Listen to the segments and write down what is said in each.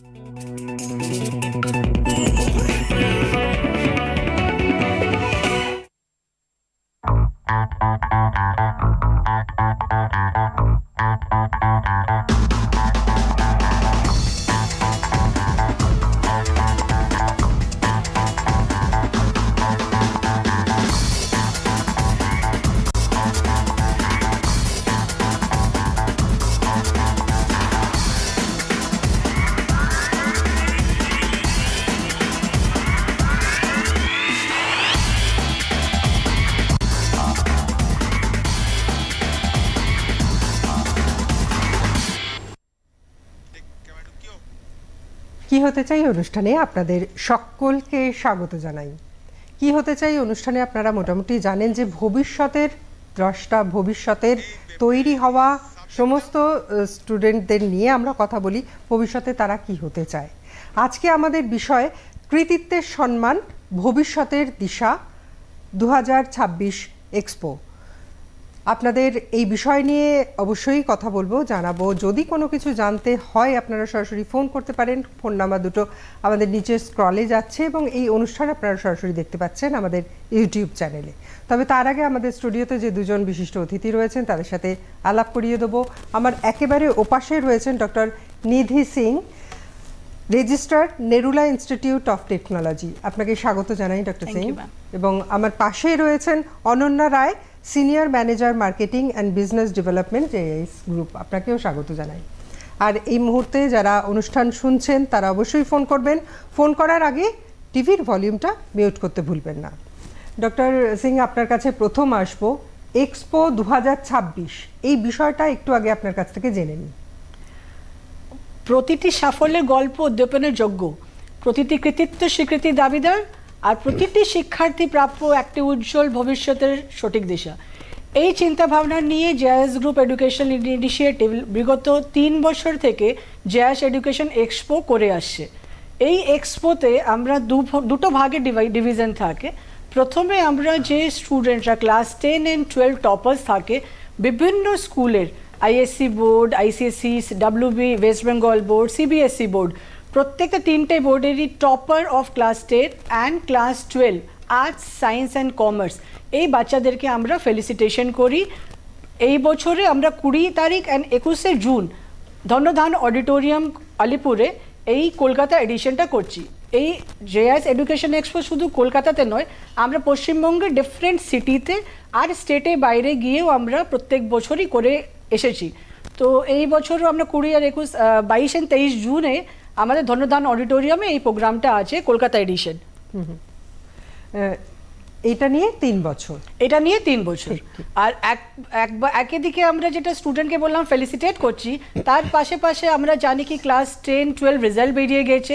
কি হতে চাই অনুষ্ঠানে আপনাদের সকলকে স্বাগত জানাই। কি হতে চাই অনুষ্ঠানে আপনারা মোটামুটি জানেন যে ভবিষ্যতের দ্রষ্টা, ভবিষ্যতের তৈরি হওয়া সমস্ত স্টুডেন্টদের নিয়ে আমরা কথা বলি, ভবিষ্যতে তারা কি হতে চায়। আজকে আমাদের বিষয় কৃতিত্বের সম্মান, ভবিষ্যতের দিশা 2026 এক্সপো। আপনাদের এই বিষয় নিয়ে অবশ্যই কথা বলবো, জানাবো। যদি কোনো কিছু জানতে হয় আপনারা সরাসরি ফোন করতে পারেন। ফোন নাম্বার দুটো আমাদের নিচে স্ক্রলে যাচ্ছে এবং এই অনুষ্ঠান আপনারা সরাসরি দেখতে পাচ্ছেন আমাদের ইউটিউব চ্যানেলে। তবে তার আগে আমাদের স্টুডিওতে যে দুজন বিশিষ্ট অতিথি রয়েছেন তাদের সাথে আলাপ করিয়ে দেবো। আমার একেবারে ওপাশে রয়েছেন doctor Nidhi Singh, registrar, Narula Institute of Technology. আপনাকে স্বাগত জানাই ডক্টর সিং। এবং আমার পাশেই রয়েছেন Ananya Roy, senior manager marketing and business development, JS Group. আপনাকেও স্বাগত জানাই। আর এই মুহূর্তে যারা অনুষ্ঠান শুনছেন তারা অবশ্যই ফোন করবেন। ফোন করার আগে টিভির ভলিউমটা মিউট করতে ভুলবেন না। ডক্টর সিং, আপনার কাছে প্রথম আসবো। এক্সপো 2026 এই বিষয়টা একটু আগে আপনার কাছ থেকে জেনে নিই। প্রতিটি সাফল্যের গল্প উদ্যাপনের যোগ্য, প্রতিটি কৃতিত্ব স্বীকৃতি দাবিদার, আর প্রতিটি শিক্ষার্থী প্রাপ্য একটি উজ্জ্বল ভবিষ্যতের সঠিক দিশা। এই চিন্তাভাবনা নিয়ে জেএস গ্রুপ এডুকেশন ইনিশিয়েটিভ বিগত 3 বছর থেকে জেএস এডুকেশন এক্সপো করে আসছে। এই এক্সপোতে আমরা দুটো ভাগে ডিভিশন থাকে। প্রথমে আমরা যে স্টুডেন্টরা ক্লাস 10 and 12 টপার্স থাকে বিভিন্ন স্কুলের, ISC board, ICSC, WB, west Bengal board, CBSC board, প্রত্যেকটা 3টে বোর্ডেরই topper of class 10 and class 12 arts, science and commerce, এই বাচ্চাদেরকে আমরা ফেলিসিটেশন করি। এই বছরে আমরা 20 তারিখ অ্যান্ড 21শে জুন ধন্যধান অডিটোরিয়াম আলিপুরে এই কলকাতা এডিশনটা করছি। এই জেএস এডুকেশন এক্সপো শুধু কলকাতাতে নয়, আমরা পশ্চিমবঙ্গের ডিফারেন্ট সিটিতে আর স্টেটে বাইরে গিয়েও আমরা প্রত্যেক বছরই করে এসেছি। তো এই বছরও আমরা 20 আর 21, 22 and 23 জুনে আমাদের ধন্যধান অডিটোরিয়ামে এই প্রোগ্রামটা আছে, কলকাতা এডিশন। এটা নিয়ে 3 বছর, এটা নিয়ে 3 বছর। আর একই দিকে আমরা যেটা স্টুডেন্টকে বললাম ফেলিসিটেট করছি, তার পাশে আমরা জানি কি ক্লাস 10, 12 রেজাল্ট বেরিয়ে গেছে।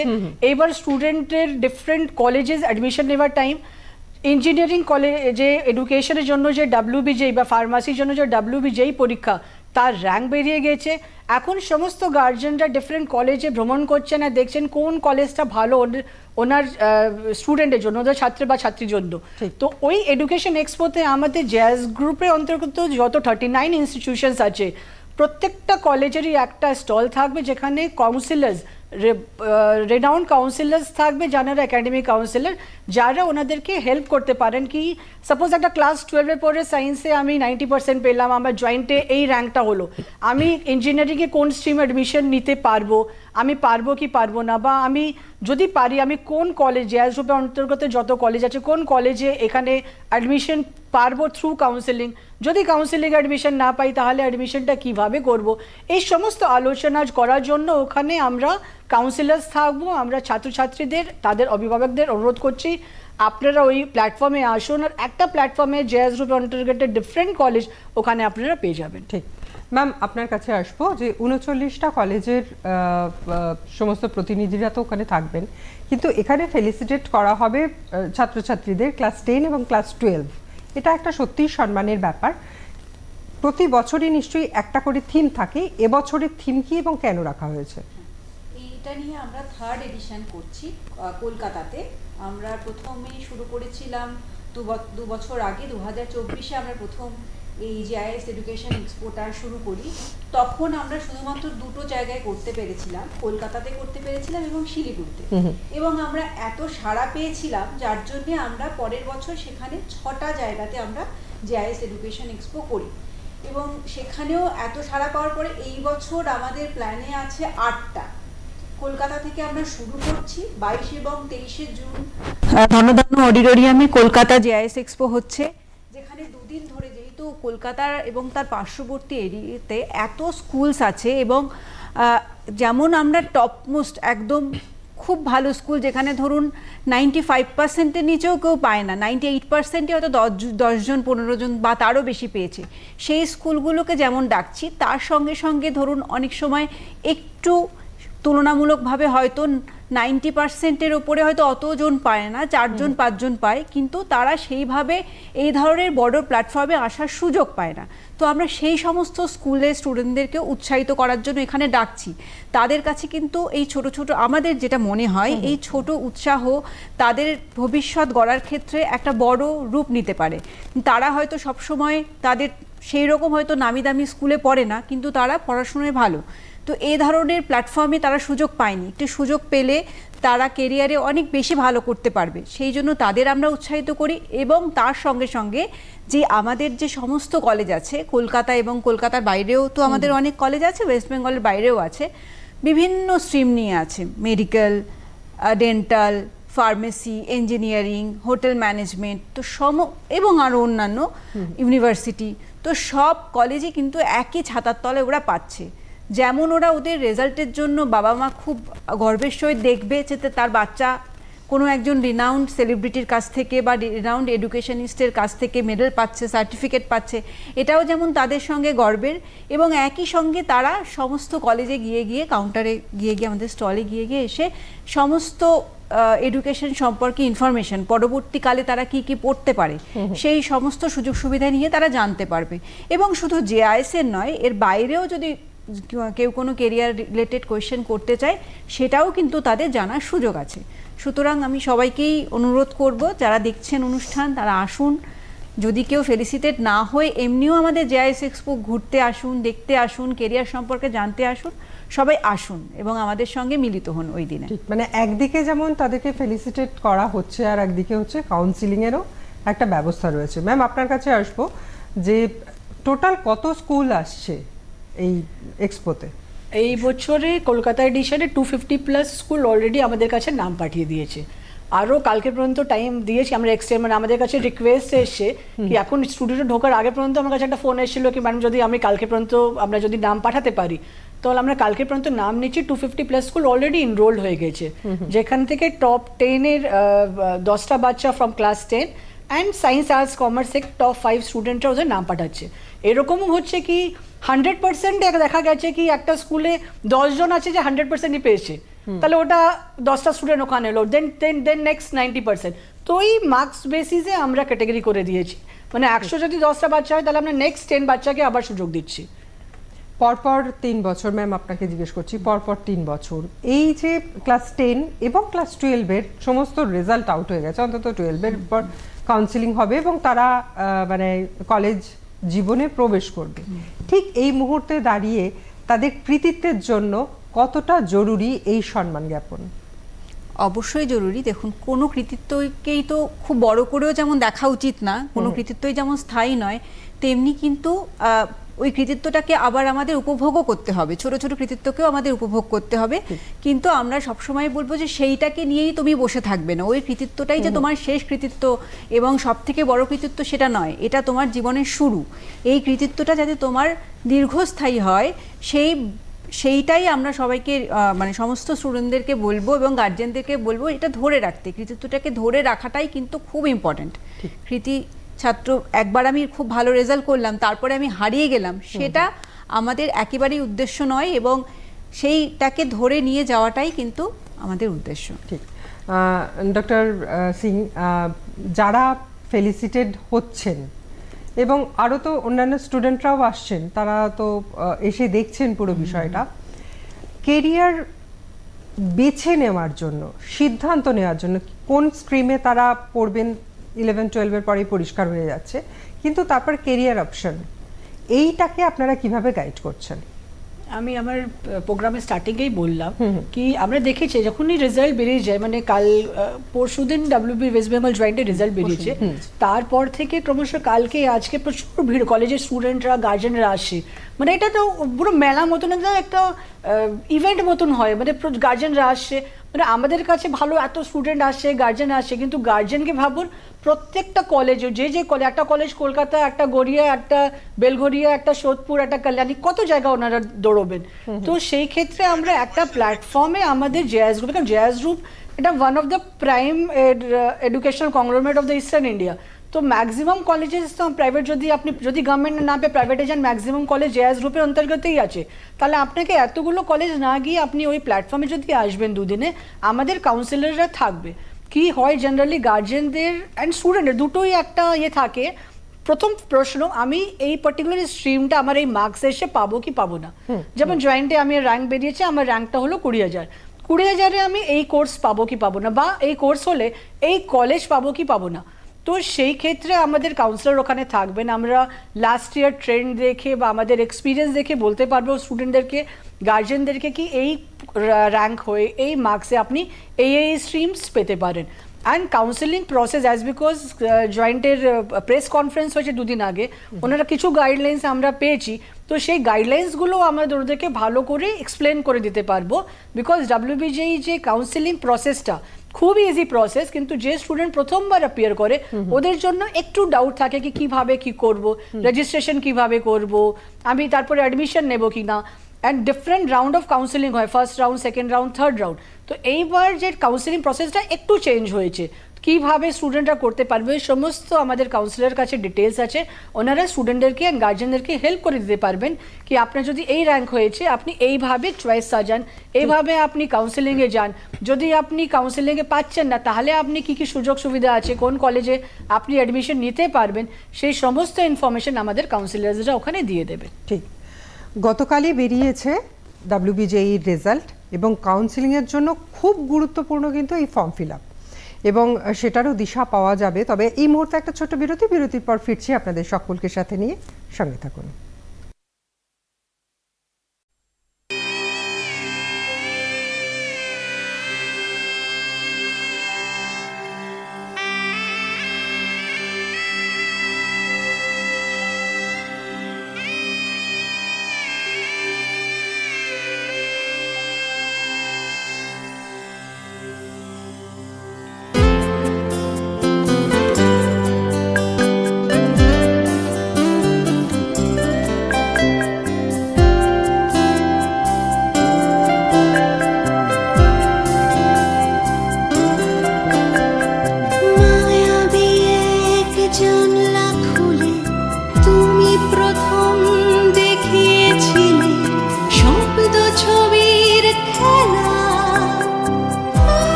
এইবার স্টুডেন্টের ডিফারেন্ট কলেজেস অ্যাডমিশন নেওয়ার টাইম। ইঞ্জিনিয়ারিং কলেজে এডুকেশনের জন্য যে WBJEE বা ফার্মাসির জন্য যে WBJEE পরীক্ষা, তার র্যাঙ্ক বেরিয়ে গেছে। এখন সমস্ত গার্জেনরা ডিফারেন্ট কলেজে ভ্রমণ করছেন আর দেখছেন কোন কলেজটা ভালো ওনার স্টুডেন্টের জন্য, ওদের ছাত্র বা ছাত্রীর জন্য। তো ওই এডুকেশন এক্সপোতে আমাদের জেএস গ্রুপের অন্তর্গত যত 39 ইনস্টিটিউশনস আছে, প্রত্যেকটা কলেজেরই একটা স্টল থাকবে যেখানে কাউন্সিলার্স, রেনাউন্ড কাউন্সিলার্স থাকবে, যারা একাডেমিক কাউন্সিলার, যারা ওনাদেরকে হেল্প করতে পারেন। কি সাপোজ একটা ক্লাস 12-এর পরে সায়েন্সে আমি 90% পেলাম, আমার জয়েন্টে এই র্যাঙ্কটা হলো, আমি ইঞ্জিনিয়ারিংয়ে কোন স্ট্রিম অ্যাডমিশন নিতে পারবো, আমি পারবো কি পারবো না, বা আমি যদি পারি আমি কোন কলেজ, জেএস গ্রুপের অন্তর্গত যত কলেজ আছে কোন কলেজে এখানে অ্যাডমিশন পারবো থ্রু কাউন্সেলিং, যদি কাউন্সেলিং অ্যাডমিশন না পাই তাহলে অ্যাডমিশনটা কিভাবে করব, এই সমস্ত আলোচনা করার জন্য ওখানে আমরা কাউন্সিলার্স থাকবো। আমরা ছাত্রছাত্রীদের, তাদের অভিভাবকদের অনুরোধ করছি আপনারা ওই প্ল্যাটফর্মে আসুন, আর একটা প্ল্যাটফর্মে জেএস গ্রুপের অন্তর্গত ডিফারেন্ট কলেজ ওখানে আপনারা পেয়ে যাবেন। ঠিক ম্যাম, আপনার কাছে আসবো যে 39টা কলেজের সমস্ত প্রতিনিধিরা তো ওখানে থাকবেন, কিন্তু এখানে ফেলিসিটেট করা হবে ছাত্রছাত্রীদের ক্লাস 10 এবং ক্লাস 12। এটা একটা সত্যিই সম্মানের ব্যাপার। প্রতি বছরই নিশ্চয়ই একটা করে থিম থাকে, এবছরের থিম কি এবং কেন রাখা হয়েছে? এটা নিয়ে আমরা 3rd এডিশন করছি কলকাতাতে। আমরা প্রথমেই শুরু করেছিলাম 2 বছর আগে, 2024-এ আমরা প্রথম এই জেআইএস এডুকেশন এক্সপোটা শুরু করি, তখন আমরা শুধুমাত্র দুটো জায়গায় করতে পেরেছিলাম, কলকাতাতে করতে পেরেছিলাম এবং শিলিগুড়িতে। এবং আমরা এত সাড়া পেয়েছিলাম যার জন্য আমরা পরের বছর সেখানে 6টা জায়গাতে আমরা জেআইএস এডুকেশন এক্সপো করি। এবং সেখানেও এত সাড়া পাওয়ার পরে এই বছর আমাদের প্ল্যানে আছে 8টা। কলকাতা থেকে আমরা শুরু করছি 22 এবং 23শে জুন ধনধান্য অডিটোরিয়ামে কলকাতা জেআইএস এক্সপো হচ্ছে, যেখানে দুদিন ধরে, যেহেতু কলকাতার এবং তার পার্শ্ববর্তী এরিয়াতে এত স্কুলস আছে এবং যেমন আমরা টপমোস্ট একদম খুব ভালো স্কুল যেখানে ধরুন 95%-এর নিচেও কেউ পায় না, 98%-ই হয়তো 10 জন 15 জন বা তারও বেশি পেয়েছে, সেই স্কুলগুলোকে যেমন ডাকছি, তার সঙ্গে সঙ্গে ধরুন অনেক সময় একটু তুলনামূলকভাবে হয়তো 90%-এর ওপরে হয়তো অতজন পায় না, 4 জন 5 জন পায়, কিন্তু তারা সেইভাবে এই ধরনের বড় প্ল্যাটফর্মে আসার সুযোগ পায় না। তো আমরা সেই সমস্ত স্কুলের স্টুডেন্টদেরকে উৎসাহিত করার জন্য এখানে ডাকছি। তাদের কাছে কিন্তু এই ছোট ছোট, আমাদের যেটা মনে হয় এই ছোট উৎসাহ তাদের ভবিষ্যৎ গড়ার ক্ষেত্রে একটা বড় রূপ নিতে পারে। তারা হয়তো সবসময় তাদের সেই রকম হয়তো নামি দামি স্কুলে পড়ে না, কিন্তু তারা পড়াশোনায় ভালো, তো এই ধরনের প্ল্যাটফর্মে তারা সুযোগ পায়নি, একটু সুযোগ পেলে তারা কেরিয়ারে অনেক বেশি ভালো করতে পারবে, সেই জন্য তাদের আমরা উৎসাহিত করি। এবং তার সঙ্গে সঙ্গে যে আমাদের যে সমস্ত কলেজ আছে কলকাতা এবং কলকাতার বাইরেও তো আমাদের অনেক কলেজ আছে, ওয়েস্ট বেঙ্গলের বাইরেও আছে, বিভিন্ন স্ট্রিম নিয়ে আছে, medical, dental, pharmacy, engineering, hotel management, তো এবং আরও অন্যান্য ইউনিভার্সিটি, তো সব কলেজে কিন্তু একই ছাতার তলায় ওরা পাচ্ছে। যেমন ওরা ওদের রেজাল্টের জন্য বাবা মা খুব গর্বের সহিত দেখবে যে তার বাচ্চা কোনো একজন রিনাউন্ড সেলিব্রিটির কাছ থেকে বা রিনাউন্ড এডুকেশনিস্টের কাছ থেকে মেডেল পাচ্ছে, সার্টিফিকেট পাচ্ছে, এটাও যেমন তাদের সঙ্গে গর্বের। এবং একই সঙ্গে তারা সমস্ত কলেজে গিয়ে গিয়ে, কাউন্টারে গিয়ে গিয়ে, আমাদের স্টলে গিয়ে গিয়ে এসে সমস্ত এডুকেশন সম্পর্কে ইনফরমেশন, পরবর্তীকালে তারা কি কি পড়তে পারে সেই সমস্ত সুযোগ সুবিধা নিয়ে তারা জানতে পারবে। এবং শুধু জেআইএস এর নয়, এর বাইরেও যদি কেউ কোনো কেরিয়ার রিলেটেড কোয়েশ্চেন করতে চায় সেটাও কিন্তু তাদের জানার সুযোগ আছে। সুতরাং আমি সবাইকেই অনুরোধ করব, যারা দেখছেন অনুষ্ঠান তারা আসুন, যদি কেউ ফেলিসিটেট না হয়ে এমনিও আমাদের জেআইএস এক্সপো ঘুরতে আসুন, দেখতে আসুন, কেরিয়ার সম্পর্কে জানতে আসুন, সবাই আসুন এবং আমাদের সঙ্গে মিলিত হন ওই দিনে। মানে একদিকে যেমন তাদেরকে ফেলিসিটেট করা হচ্ছে আর একদিকে হচ্ছে কাউন্সিলিংয়েরও একটা ব্যবস্থা রয়েছে। ম্যাম, আপনার কাছে আসবো যে টোটাল কত স্কুল আসছে এই এক্সপোতে? এই বছরে কলকাতা এডিশনে 250+ স্কুল অলরেডি আমাদের কাছে নাম পাঠিয়ে দিয়েছে। আরও কালকে পর্যন্ত টাইম দিয়েছি আমরা এক্সটেন্ড, মানে আমাদের কাছে রিকোয়েস্ট এসছে কি এখন স্টুডিওতে ঢোকার আগে পর্যন্ত আমার কাছে একটা ফোন এসেছিলো কি ম্যাডাম যদি আমি কালকে পর্যন্ত আমরা যদি নাম পাঠাতে পারি, তাহলে আমরা কালকে পর্যন্ত নাম নিচ্ছি। 250+ স্কুল অলরেডি এনরোল্ড হয়ে গেছে, যেখান থেকে টপ 10-এর 10টা বাচ্চা from class 10 and science arts কমার্সের টপ 5 স্টুডেন্টরা ওদের নাম পাঠাচ্ছে। এরকমও হচ্ছে কি 100% দেখা গেছে কি একটা স্কুলে 10 জন আছে যে 100%ই পেয়েছে, তাহলে ওটা 10টা স্টুডেন্ট ওখানে এলো, দেন নেক্সট 90%। তো এই মার্কস বেসিসে আমরা ক্যাটাগরি করে দিয়েছি, মানে 100 যদি 10টা বাচ্চা হয় তাহলে আমরা নেক্সট 10 বাচ্চাকে আবার সুযোগ দিচ্ছি। পরপর 3 বছর, ম্যাম আপনাকে জিজ্ঞেস করছি, পরপর 3 বছর এই যে ক্লাস 10 এবং ক্লাস 12-এর সমস্ত রেজাল্ট আউট হয়ে গেছে, অন্তত 12-এর পর কাউন্সিলিং হবে এবং তারা মানে কলেজ জীবনে প্রবেশ করবে, ঠিক এই মুহূর্তে দাঁড়িয়ে তাদের কৃতিত্বের জন্য কতটা জরুরি এই সম্মান জ্ঞাপন? অবশ্যই জরুরি। দেখুন, কোনো কৃতিত্বকেই তো খুব বড় করেও যেমন দেখা উচিত না, কোনো কৃতিত্বই যেমন স্থায়ী নয়, তেমনি কিন্তু ওই কৃতিত্বটাকে আবার আমাদের উপভোগও করতে হবে, ছোট ছোট কৃতিত্বকেও আমাদের উপভোগ করতে হবে। কিন্তু আমরা সবসময় বলবো যে সেইটাকে নিয়েই তুমি বসে থাকবে না, ওই কৃতিত্বটাই যে তোমার শেষ কৃতিত্ব এবং সব থেকে বড় কৃতিত্ব সেটা নয়, এটা তোমার জীবনের শুরু। এই কৃতিত্বটা যাতে তোমার দীর্ঘস্থায়ী হয় সেইটাই আমরা সবাইকে মানে সমস্ত স্টুডেন্টদেরকে বলবো এবং গার্জেনদেরকে বলবো, এটা ধরে রাখতে, কৃতিত্বটাকে ধরে রাখাটাই কিন্তু খুব ইম্পর্টেন্ট। ছাত্র একবার আমি খুব ভালো রেজাল্ট করলাম তারপরে আমি হারিয়ে গেলাম, সেটা আমাদের একেবারেই উদ্দেশ্য নয় এবং সেইটাকে ধরে নিয়ে যাওয়াটাই কিন্তু আমাদের উদ্দেশ্য। ঠিক। ডক্টর সিং, যারা ফেলিসিটেড হচ্ছেন এবং আরও তো অন্যান্য স্টুডেন্টরাও আসছেন, তারা তো এসে দেখছেন পুরো বিষয়টা, কেরিয়ার বেছে নেওয়ার জন্য, সিদ্ধান্ত নেওয়ার জন্য কোন স্ট্রিমে তারা পড়বেন 11-12-এর পরেই পরিষ্কার হয়ে যাচ্ছে, কিন্তু তারপর কেরিয়ার অপশন, এইটাকে আপনারা কিভাবে গাইড করছেন? আমি আমার প্রোগ্রামের স্টার্টিংয়েই বললাম কি আমরা দেখেছি যখনই রেজাল্ট বেরিয়ে যায়, মানে কাল পরশুদিন WB ওয়েস্ট বেঙ্গল জয়েন্টের রেজাল্ট বেরিয়েছে, তারপর থেকে ক্রমশ কালকে আজকে প্রচুর ভিড়, কলেজের স্টুডেন্টরা গার্জেনরা আসে, মানে এটা তো পুরো মেলা মতন একটা ইভেন্ট মতন হয়, মানে গার্জেনরা আসে, মানে আমাদের কাছে ভালো এত স্টুডেন্ট আসে, গার্জেন আসে, কিন্তু গার্জেনকে ভাবুন প্রত্যেকটা কলেজে যে কলেজ, একটা কলেজ কলকাতা, একটা গড়িয়া, একটা বেলঘরিয়া, একটা সোদপুর, একটা কল্যাণী, কত জায়গা ওনারা দৌড়বেন। তো সেই ক্ষেত্রে আমরা একটা প্ল্যাটফর্মে আমাদের জেএস গ্রুপ, কারণ জেএস গ্রুপ এটা one of the prime educational conglomerate of the eastern India. তো ম্যাক্সিমাম কলেজেস তো প্রাইভেট, যদি গভর্নমেন্ট না পেয়ে প্রাইভেটে যান, ম্যাক্সিমাম কলেজ জেএস গ্রুপের অন্তর্গতই আছে। তাহলে আপনাকে এতগুলো কলেজ না গিয়ে আপনি ওই প্ল্যাটফর্মে যদি আসবেন দুদিনে, আমাদের কাউন্সিলররা থাকবে। কি হয় জেনারেলি গার্জেনদের অ্যান্ড স্টুডেন্টের দুটোই একটা থাকে। প্রথম প্রশ্ন, আমি এই পার্টিকুলার স্ট্রিমটা আমার এই মার্কস এসে পাবো কি পাবো না। যেমন জয়েন্টে আমি র্যাঙ্ক বেরিয়েছে, আমার র্যাঙ্কটা হলো 20,000, 20,000-এ আমি এই কোর্স পাবো কি পাবো না, বা এই কোর্স হলে এই কলেজ পাবো কি পাবো না। তো সেই ক্ষেত্রে আমাদের কাউন্সিলর ওখানে থাকবেন। আমরা লাস্ট ইয়ার ট্রেন্ড দেখে বা আমাদের এক্সপিরিয়েন্স দেখে বলতে পারবো স্টুডেন্টদেরকে, গার্জেনদেরকে কি এই র্যাঙ্ক হয়ে এই মার্কসে আপনি এই স্ট্রিমস পেতে পারেন। And counselling process as because জয়েন্টের প্রেস কনফারেন্স হয়েছে দুদিন আগে, ওনারা কিছু গাইডলাইন্স আমরা পেয়েছি, তো সেই গাইডলাইন্সগুলো আমাদের ওদেরকে ভালো করে এক্সপ্লেন করে দিতে পারবো। বিকজ WBJEE যে কাউন্সেলিং প্রসেসটা খুব ইজি প্রসেস, কিন্তু যে স্টুডেন্ট প্রথমবার অ্যাপিয়ার করে ওদের জন্য একটু ডাউট থাকে কি কিভাবে কি করব, রেজিস্ট্রেশন কিভাবে করব, আমি তারপরে অ্যাডমিশন নেব কি না। And different round of counselling হয়, first round, second round, third round. তো এইবার যে কাউন্সেলিং প্রসেসটা একটু চেঞ্জ হয়েছে, কিভাবে স্টুডেন্টরা করতে পারবে সমস্ত আমাদের কাউন্সিলরের কাছে ডিটেলস আছে। ওনারা স্টুডেন্টদেরকে অ্যান্ড গার্জেনদেরকে হেল্প করে দিতে পারবেন কি আপনার যদি এই র্যাঙ্ক হয়েছে আপনি এইভাবে চয়েস সাজান, এইভাবে আপনি কাউন্সেলিংয়ে যান। যদি আপনি কাউন্সেলিংয়ে পাচ্ছেন না, তাহলে আপনি কি কি সুযোগ সুবিধা আছে, কোন কলেজে আপনি অ্যাডমিশন নিতে পারবেন, সেই সমস্ত ইনফরমেশন আমাদের কাউন্সিলারসরা ওখানে দিয়ে দেবে। ঠিক, গতকালই বেরিয়েছে WBJEE রেজাল্ট, এবং কাউন্সিলিংয়ের জন্য খুব গুরুত্বপূর্ণ কিন্তু এই ফর্ম ফিল আপ, এবং সেটারও দিশা পাওয়া যাবে। তবে এই মুহূর্তে একটা ছোট্ট বিরতির পর ফিরছি আপনাদের সকলকে সাথে নিয়ে, সঙ্গে থাকুন।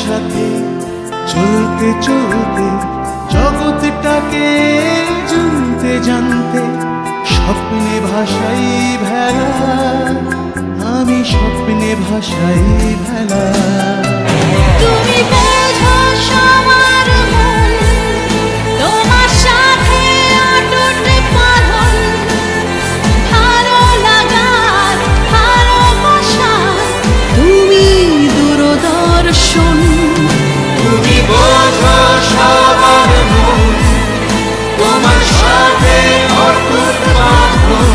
সাথে চলতে চলতে জগৎটাকে জানতে জানতে স্বপ্নে ভাষাই ভেলা, আমি স্বপ্নে ভাষাই ভেলা। তুমি বোঝো সবার মন, তোমার সাথে অটুট পালন, ভালো লাগার ভালোবাসা, তুমি দূরদর্শন। তুমি বোঝো সবার মন, তোমার সাথে অটুট বাঁধন,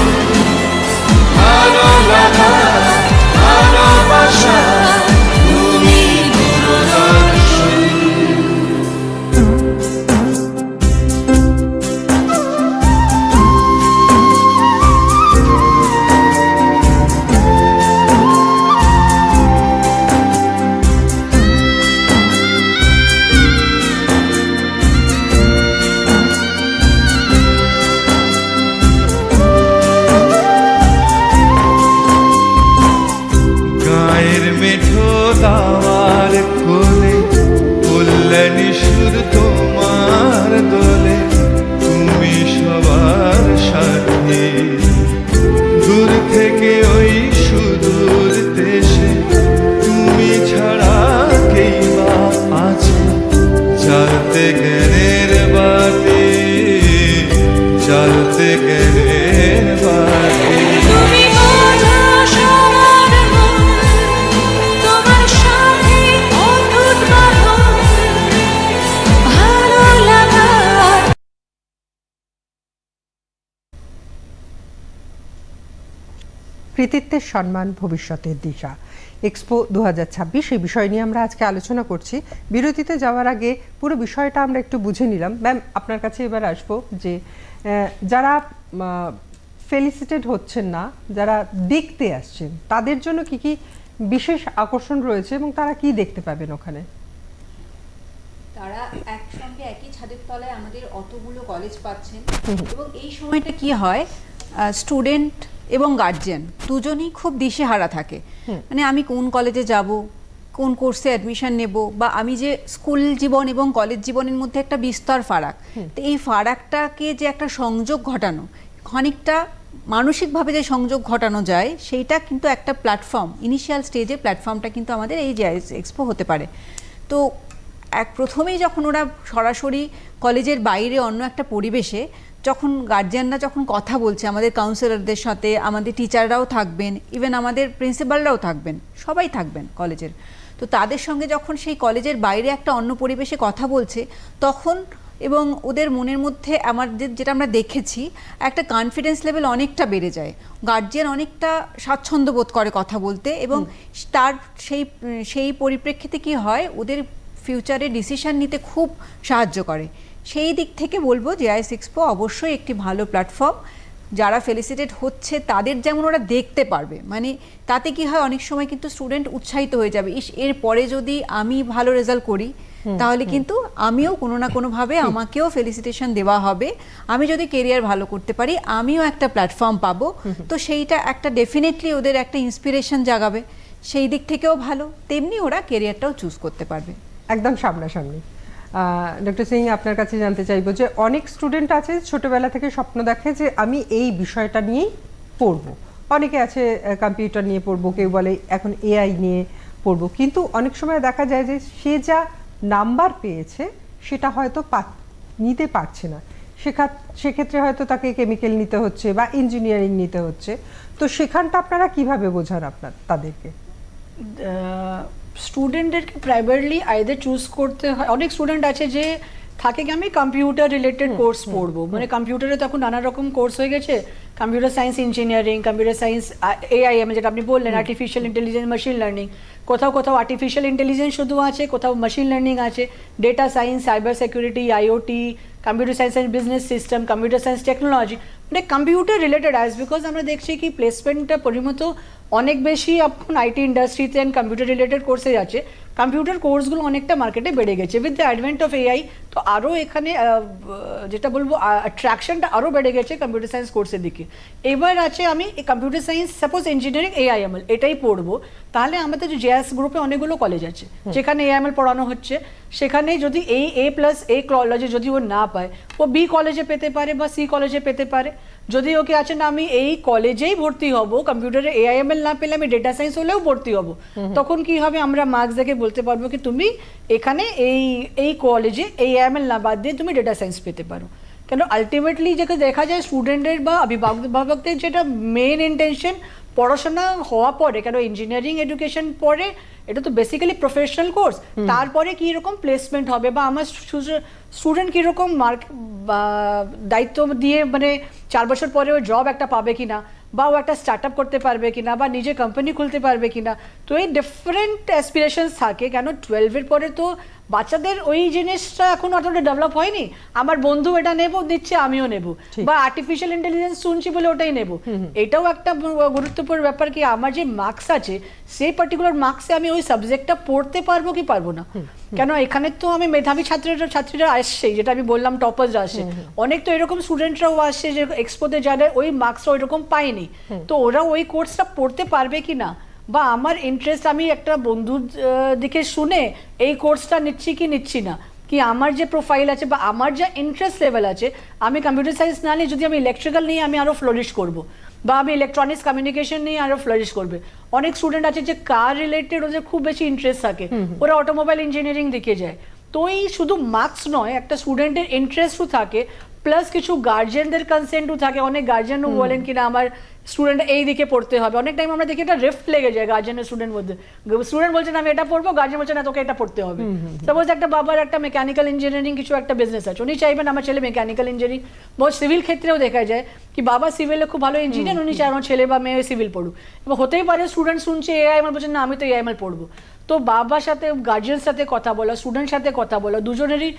ভালো লাগা ভালোবাসা, তুমি দূরদর্শন। কৃতিত্বের সম্মান, ভবিষ্যতের দিশা। এক্সপো 2026 এই বিষয় নিয়ে আমরা আজকে আলোচনা করছি। বিরতিতে যাওয়ার আগে পুরো বিষয়টা আমরা একটু বুঝে নিলাম। ম্যাম, আপনার কাছে এবার আসবো যে যারা ফেলিসিটেড হচ্ছেন না, যারা দেখতে আসছেন, তাদের জন্য কি কি বিশেষ আকর্ষণ রয়েছে এবং তারা কি দেখতে পাবেন ওখানে? তারা একসঙ্গে একই ছাদের তলায় আমাদের অতগুলো কলেজ পাচ্ছেন এবং এই সময়টা কি হয়, স্টুডেন্ট এবং গার্জিয়ান দুজনেই খুব দিশেহারা থাকে। মানে আমি কোন কলেজে যাব, কোন কোর্সে অ্যাডমিশন নেব, বা আমি যে স্কুল জীবন এবং কলেজ জীবনের মধ্যে একটা বিস্তর ফারাক, তো এই ফারাকটাকে যে একটা সংযোগ ঘটানো, খানিকটা মানসিকভাবে যে সংযোগ ঘটানো যায়, সেইটা কিন্তু একটা প্ল্যাটফর্ম, ইনিশিয়াল স্টেজে প্ল্যাটফর্মটা কিন্তু আমাদের এই জেআইএস এক্সপো হতে পারে। তো প্রথমেই যখন ওরা সরাসরি কলেজের বাইরে অন্য একটা পরিবেশে, যখন গার্জিয়ানরা যখন কথা বলছে আমাদের কাউন্সিলরদের সাথে, আমাদের টিচাররাও থাকবেন, ইভেন আমাদের প্রিন্সিপালরাও থাকবেন, সবাই থাকবেন কলেজের, তো তাদের সঙ্গে যখন সেই কলেজের বাইরে একটা অন্য পরিবেশে কথা বলছে, তখন এবং ওদের মনের মধ্যে যেটা আমরা দেখেছি, একটা কনফিডেন্স লেভেল অনেকটা বেড়ে যায়। গার্জিয়ান অনেকটা স্বাচ্ছন্দ্য বোধ করে কথা বলতে, এবং তার সেই পরিপ্রেক্ষিতে কি হয়, ওদের ফিউচারে ডিসিশন নিতে খুব সাহায্য করে। সেই দিক থেকে বলবো জেআইএস এক্সপো অবশ্যই একটি ভালো প্ল্যাটফর্ম। যারা ফেলিসিটেড হচ্ছে তাদের যেমন ওরা দেখতে পারবে, মানে তাতে কি হয়, অনেক সময় কিন্তু স্টুডেন্ট উৎসাহিত হয়ে যাবে, এর পরে যদি আমি ভালো রেজাল্ট করি তাহলে কিন্তু আমিও কোনো না কোনোভাবে আমাকেও ফেলিসিটেশন দেওয়া হবে, আমি যদি কেরিয়ার ভালো করতে পারি আমিও একটা প্ল্যাটফর্ম পাবো। তো সেইটা একটা ডেফিনেটলি ওদের একটা ইন্সপিরেশন জাগাবে, সেই দিক থেকেও ভালো, তেমনি ওরা কেরিয়ারটাও চুজ করতে পারবে একদম সামনাসামনি। ডক্টর সিং, আপনার কাছে জানতে চাইবো যে অনেক স্টুডেন্ট আছে ছোটবেলা থেকে স্বপ্ন দেখে যে আমি এই বিষয়টা নিয়েই পড়বো। অনেকে আছে কম্পিউটার নিয়ে পড়বো, কেউ বলে এখন এআই নিয়ে পড়বো, কিন্তু অনেক সময় দেখা যায় যে সে যা নাম্বার পেয়েছে সেটা হয়তো নিতে পারছে না, সেক্ষেত্রে হয়তো তাকে কেমিক্যাল নিতে হচ্ছে বা ইঞ্জিনিয়ারিং নিতে হচ্ছে। তো সেখানটা আপনারা কিভাবে বোঝান তাদেরকে? স্টুডেন্টদেরকে প্রাইমারিলি আইদার চুজ করতে হয়। অনেক স্টুডেন্ট আছে যে থাকে কি আমি কম্পিউটার রিলেটেড কোর্স পড়বো, মানে কম্পিউটারে তখন নানা রকম কোর্স হয়ে গেছে, computer science engineering, computer science AIM যেটা আপনি বললেন, আর্টিফিশিয়াল ইন্টেলিজেন্স, মেশিন লার্নিং। কোথাও কোথাও আর্টিফিশিয়াল ইন্টেলিজেন্স শুধু আছে, কোথাও মেশিন লার্নিং আছে, data science, cyber security, IoT, computer science and business system, computer science technology, মানে কম্পিউটার রিলেটেড অ্যাজ, বিকজ আমরা দেখছি কি প্লেসমেন্টটা পরিমত অনেক বেশি এখন আইটি ইন্ডাস্ট্রিতে অ্যান্ড কম্পিউটার রিলেটেড কোর্সে আছে। কম্পিউটার কোর্সগুলো অনেকটা মার্কেটে বেড়ে গেছে with the advent of AI. তো আরও এখানে যেটা বলবো অ্যাট্রাকশনটা আরও বেড়ে গেছে কম্পিউটার সায়েন্স কোর্সের দিকে। এবার আছে আমি computer science, suppose engineering AIML এটাই পড়বো, তাহলে আমাদের যে জেএস গ্রুপে অনেকগুলো কলেজ আছে যেখানে এআইএমএল পড়ানো হচ্ছে, সেখানে যদি A+A কলেজে যদি ও না পায়, ও বি কলেজে পেতে পারে বা সি কলেজে পেতে পারে। যদি ওকে আছে না আমি এই কলেজেই ভর্তি হব, কম্পিউটারে এআইএমএল না পেলে আমি ডেটা সায়েন্স হলেও ভর্তি হব, তখন কি হবে, আমরা মার্কস দেখে বলতে পারবো কি তুমি এখানে এই কলেজে এআইএমএল না বাদ দিয়ে তুমি ডেটা সায়েন্স পেতে পারো। কেন আলটিমেটলি যেটা দেখা যায় স্টুডেন্টের বা অভিভাবকদের যেটা মেন ইন্টেনশন পড়াশোনা হওয়া পরে, কেন ইঞ্জিনিয়ারিং এডুকেশন পরে এটা তো বেসিক্যালি প্রফেশনাল কোর্স, তারপরে কীরকম প্লেসমেন্ট হবে বা আমার স্টুডেন্ট কীরকম মার্ক বা দায়িত্ব দিয়ে মানে 4 বছর পরে ও জব একটা পাবে কিনা, বা ও একটা স্টার্ট আপ করতে পারবে কিনা, বা নিজে কোম্পানি খুলতে পারবে কিনা। তো এই ডিফারেন্ট অ্যাসপিরেশনস থাকে, কেন 12-এর পরে তো বাচ্চাদের ওই জিনিসটা এখন অতটা ডেভেলপ হয়নি, আমার বন্ধু এটা নিচ্ছে আমিও নেব, বা আর্টিফিশিয়াল ইন্টেলিজেন্স শুনছি বলে ওটাই নেব। এটাও একটা গুরুত্বপূর্ণ ব্যাপার কি আমার যে মার্কস আছে সেই পার্টিকুলার মার্কসে আমি ওই সাবজেক্টটা পড়তে পারবো কি পারবো না। কেন এখানে তো আমি মেধাবী ছাত্রীরা আসছে, যেটা আমি বললাম টপার্স আসে, অনেক তো এরকম স্টুডেন্টরাও আসছে যে এক্সপোতে যাদের ওই মার্কসটা ওই রকম পায়নি, তো ওরা ওই কোর্সটা পড়তে পারবে কি না, বা আমার ইন্টারেস্ট আমি একটা বন্ধুর দিকে শুনে এই কোর্সটা নিচ্ছি কি নিচ্ছি না, কি আমার যে প্রোফাইল আছে বা আমার যা ইন্টারেস্ট লেভেল আছে, আমি কম্পিউটার সায়েন্স না নিয়ে যদি আমি ইলেকট্রিক্যাল নিয়ে আমি আরও ফ্লোরিশ করব, বা আমি ইলেকট্রনিক্স কমিউনিকেশন নিয়ে আরও ফ্লোরিশ করবে। অনেক স্টুডেন্ট আছে যে কার রিলেটেড ওদের খুব বেশি ইন্টারেস্ট থাকে, ওরা অটোমোবাইল ইঞ্জিনিয়ারিং দিকে যায়। তো এই শুধু মার্কস নয়, একটা স্টুডেন্টের ইন্টারেস্টও থাকে, প্লাস কিছু গার্জিয়ানদের কনসেন্টও থাকে, অনেক গার্জিয়ানও বলেন কিনা আমার স্টুডেন্ট এই দিকে পড়তে হবে। অনেক টাইম আমরা দেখি এটা রিফট লেগে যায় গার্জিয়ান আর স্টুডেন্ট মধ্যে, স্টুডেন্ট বলছেন আমি এটা পড়বো, গার্জিয়ান বলছেন না তোকে এটা পড়তে হবে। সাপোজ একটা বাবার একটা মেকানিক্যাল ইঞ্জিনিয়ারিং কিছু একটা বিজনেস আছে, উনি চাইবেন আমার ছেলে মেকানিক্যাল ইঞ্জিনিয়ারিং, বহুত সিভিল ক্ষেত্রেও দেখা যায় কি বাবা সিভিলে খুব ভালো ইঞ্জিনিয়ার, উনি চাই আমার ছেলে বা মেয়ে সিভিল পড়ুক। এবং হতেই পারে স্টুডেন্ট শুনছে এআইএমএল, বলছেন না আমি তো এআইএমএল পড়বো। তো বাবার সাথে গার্জিয়ানের সাথে কথা বলা, স্টুডেন্ট সাথে কথা বলা, দুজনেরই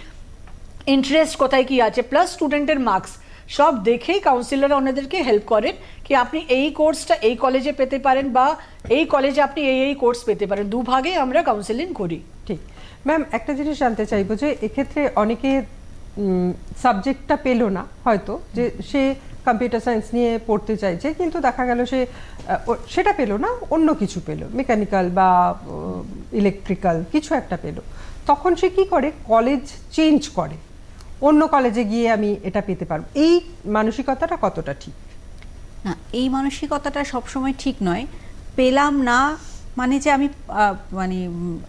ইন্টারেস্ট কোথায় কি আছে, প্লাস স্টুডেন্টের মার্কস সব দেখেই কাউন্সিলররা ওনাদেরকে হেল্প করেন কি আপনি এই কোর্সটা এই কলেজে পেতে পারেন বা এই কলেজে আপনি এই কোর্স পেতে পারেন। দুভাগে আমরা কাউন্সেলিং করি। ঠিক ম্যাম, একটা জিনিস জানতে চাইবো যে এক্ষেত্রে অনেকে সাবজেক্টটা পেলো না হয়তো, যে সে কম্পিউটার সায়েন্স নিয়ে পড়তে চাইছে কিন্তু দেখা গেল সে সেটা পেলো না, অন্য কিছু পেলো, মেকানিক্যাল বা ইলেকট্রিক্যাল কিছু একটা পেলো, তখন সে কি করে কলেজ চেঞ্জ করে, অন্য কলেজে গিয়ে আমি এটা পেতে পারবো। এই মানসিকতাটা কতটা ঠিক? না, এই মানসিকতাটা সবসময় ঠিক নয়। পেলাম না মানে যে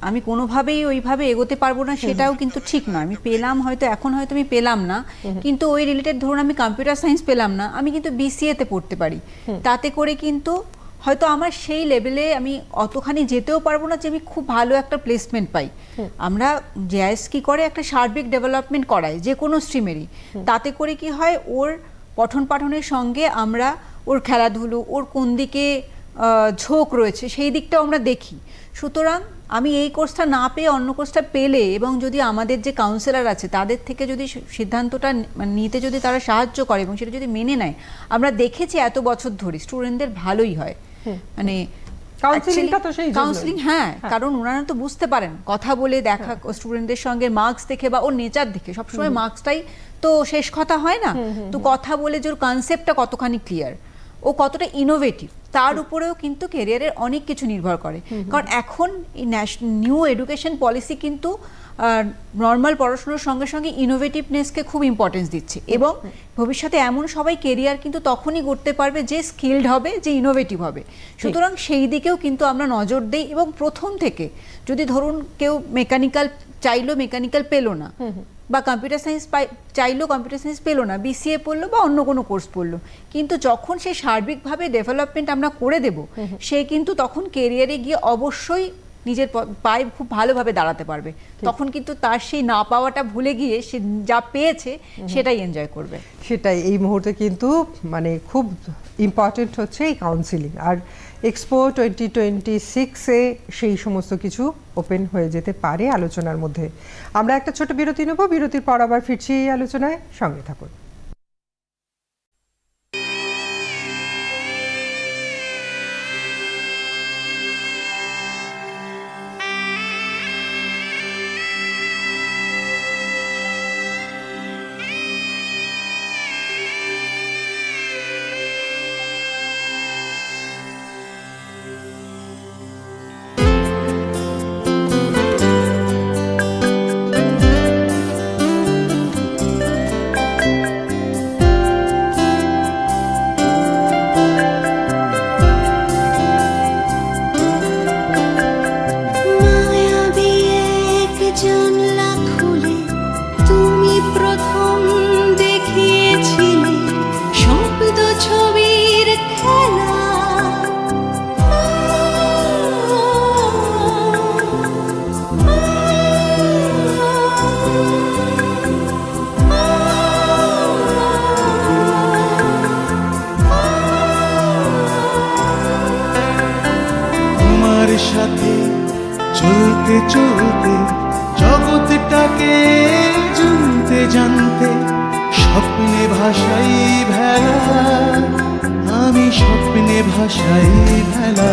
আমি কোনোভাবেই ওইভাবে এগোতে পারবো না সেটাও কিন্তু ঠিক নয়। আমি পেলাম হয়তো, এখন হয়তো আমি পেলাম না, কিন্তু ওই রিলেটেড ধরুন আমি কম্পিউটার সায়েন্স পেলাম না, আমি কিন্তু বিসিএতে পড়তে পারি। তাতে করে কিন্তু হয়তো আমার সেই লেভেলে আমি অতখানি যেতেও পারবো না যে আমি খুব ভালো একটা প্লেসমেন্ট পাই। আমরা জেআইএস কি করে একটা সার্বিক ডেভেলপমেন্ট করাই যে কোনো স্ট্রিমেরই, তাতে করে কি হয় ওর পঠন পাঠনের সঙ্গে আমরা ওর খেলাধুলো, ওর কোন দিকে ঝোঁক রয়েছে সেই দিকটাও আমরা দেখি। সুতরাং আমি এই কোর্সটা না পেয়ে অন্য কোর্সটা পেলে, এবং যদি আমাদের যে কাউন্সিলর আছে তাদের থেকে যদি সিদ্ধান্তটা নিতে যদি তারা সাহায্য করে এবং সেটা যদি মেনে নেয়, আমরা দেখেছি এত বছর ধরে স্টুডেন্টদের ভালোই হয়। মানে কাউন্সিলিং, হ্যাঁ, কারণ ওনারা তো বুঝতে পারেন কথা বলে দেখা স্টুডেন্টদের সঙ্গে মার্কস দেখে বা ওর নেচার দেখে, সবসময় মার্কসটাই তো শেষ কথা হয় না, তো কথা বলে যে ওর কনসেপ্টটা কতখানি ক্লিয়ার, ও কতটা ইনোভেটিভ, তার উপরেও কিন্তু ক্যারিয়ারের অনেক কিছু নির্ভর করে। কারণ এখন এই নিউ এডুকেশন পলিসি কিন্তু নর্মাল পড়াশোনার সঙ্গে সঙ্গে ইনোভেটিভনেসকে খুব ইম্পর্টেন্স দিচ্ছে, এবং ভবিষ্যতে এমন সবাই কেরিয়ার কিন্তু তখনই করতে পারবে যে স্কিলড হবে, যে ইনোভেটিভ হবে। সুতরাং সেই দিকেও কিন্তু আমরা নজর দিই, এবং প্রথম থেকে যদি ধরুন কেউ মেকানিক্যাল চাইলো, মেকানিক্যাল পেলো না, বা কম্পিউটার সায়েন্স চাইলো, কম্পিউটার সায়েন্স পেলো না, বিসিএ পড়লো বা অন্য কোনো কোর্স পড়লো, কিন্তু যখন সে সার্বিকভাবে ডেভেলপমেন্ট আমরা করে দেব, সে কিন্তু তখন কেরিয়ারে গিয়ে অবশ্যই নিজের পায়ে খুব ভালোভাবে দাঁড়াতে পারবে। তখন কিন্তু তার সেই না পাওয়াটা ভুলে গিয়ে সে যা পেয়েছে সেটাই এনজয় করবে। সেটাই এই মুহূর্তে কিন্তু মানে খুব ইম্পর্টেন্ট হচ্ছে এই কাউন্সিলিং। আর এক্সপো 2026-এ সেই সমস্ত কিছু ওপেন হয়ে যেতে পারে আলোচনার মধ্যে। আমরা একটা ছোট বিরতি নেব, বিরতির পর আবার ফিরছি এই আলোচনায়, সঙ্গে থাকুন। সাথে চলতে চলতে জগৎটাকে জানতে জানতে স্বপ্নে ভাষাই ভেলা, আমি স্বপ্নে ভাষাই ভেলা।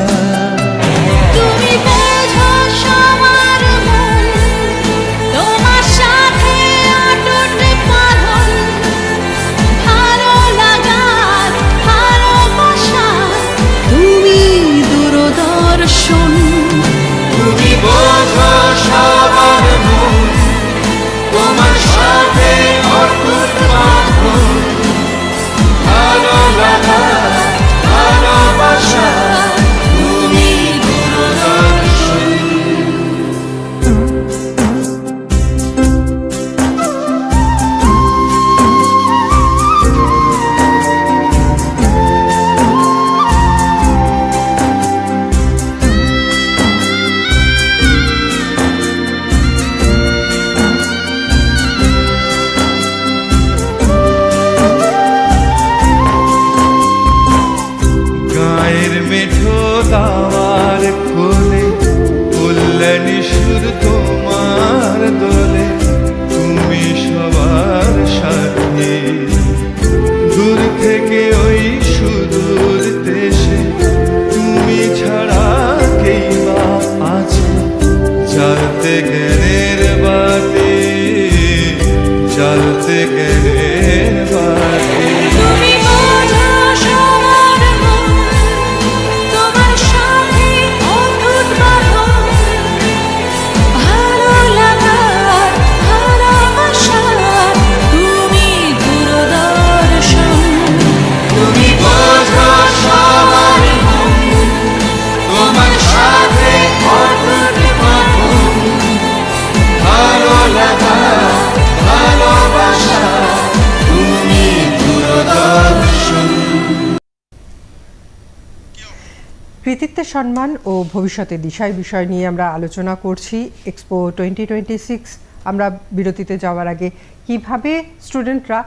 তুমি বোঝো সবার মন, তোমার সাথে অটুট বাঁধন, ভালো লাগার ভালোবাসা, তুমি দূরদর্শন। তুমি বোঝো সবার মন, তোমার সাথে অটুট বাঁধন, ভালো লাগা ভালোবাসা, তুমি দূরদর্শন। গায়ের মেঠো দাওয়ার কোলে কল্যাণী সুর তোমার দোলে, তুমি সবার সাথে। দূর থেকে ওই সুদূর দেশে তুমি ছাড়া কেই বা আছে, জ্বালতে জ্ঞানের বাতি, জ্বালতে জ্ঞানের বাতি। তুমি বোঝো সবার মন, তোমার সাথে অটুট বাঁধন, ভালো লাগার ভালোবাসার তুমি দূরদর্শন। তুমি বোঝো সবার মন, তোমার সাথে অটুট বাঁধন, ভালো লাগা ভালোবাসা তুমি দূরদর্শন। কৃতিত্বের সম্মান ও ভবিষ্যতের দিশায় বিষয় নিয়ে আমরা আলোচনা করছি এক্সপো 2026। আমরা বিরতিতে যাওয়ার আগে কিভাবে স্টুডেন্টরা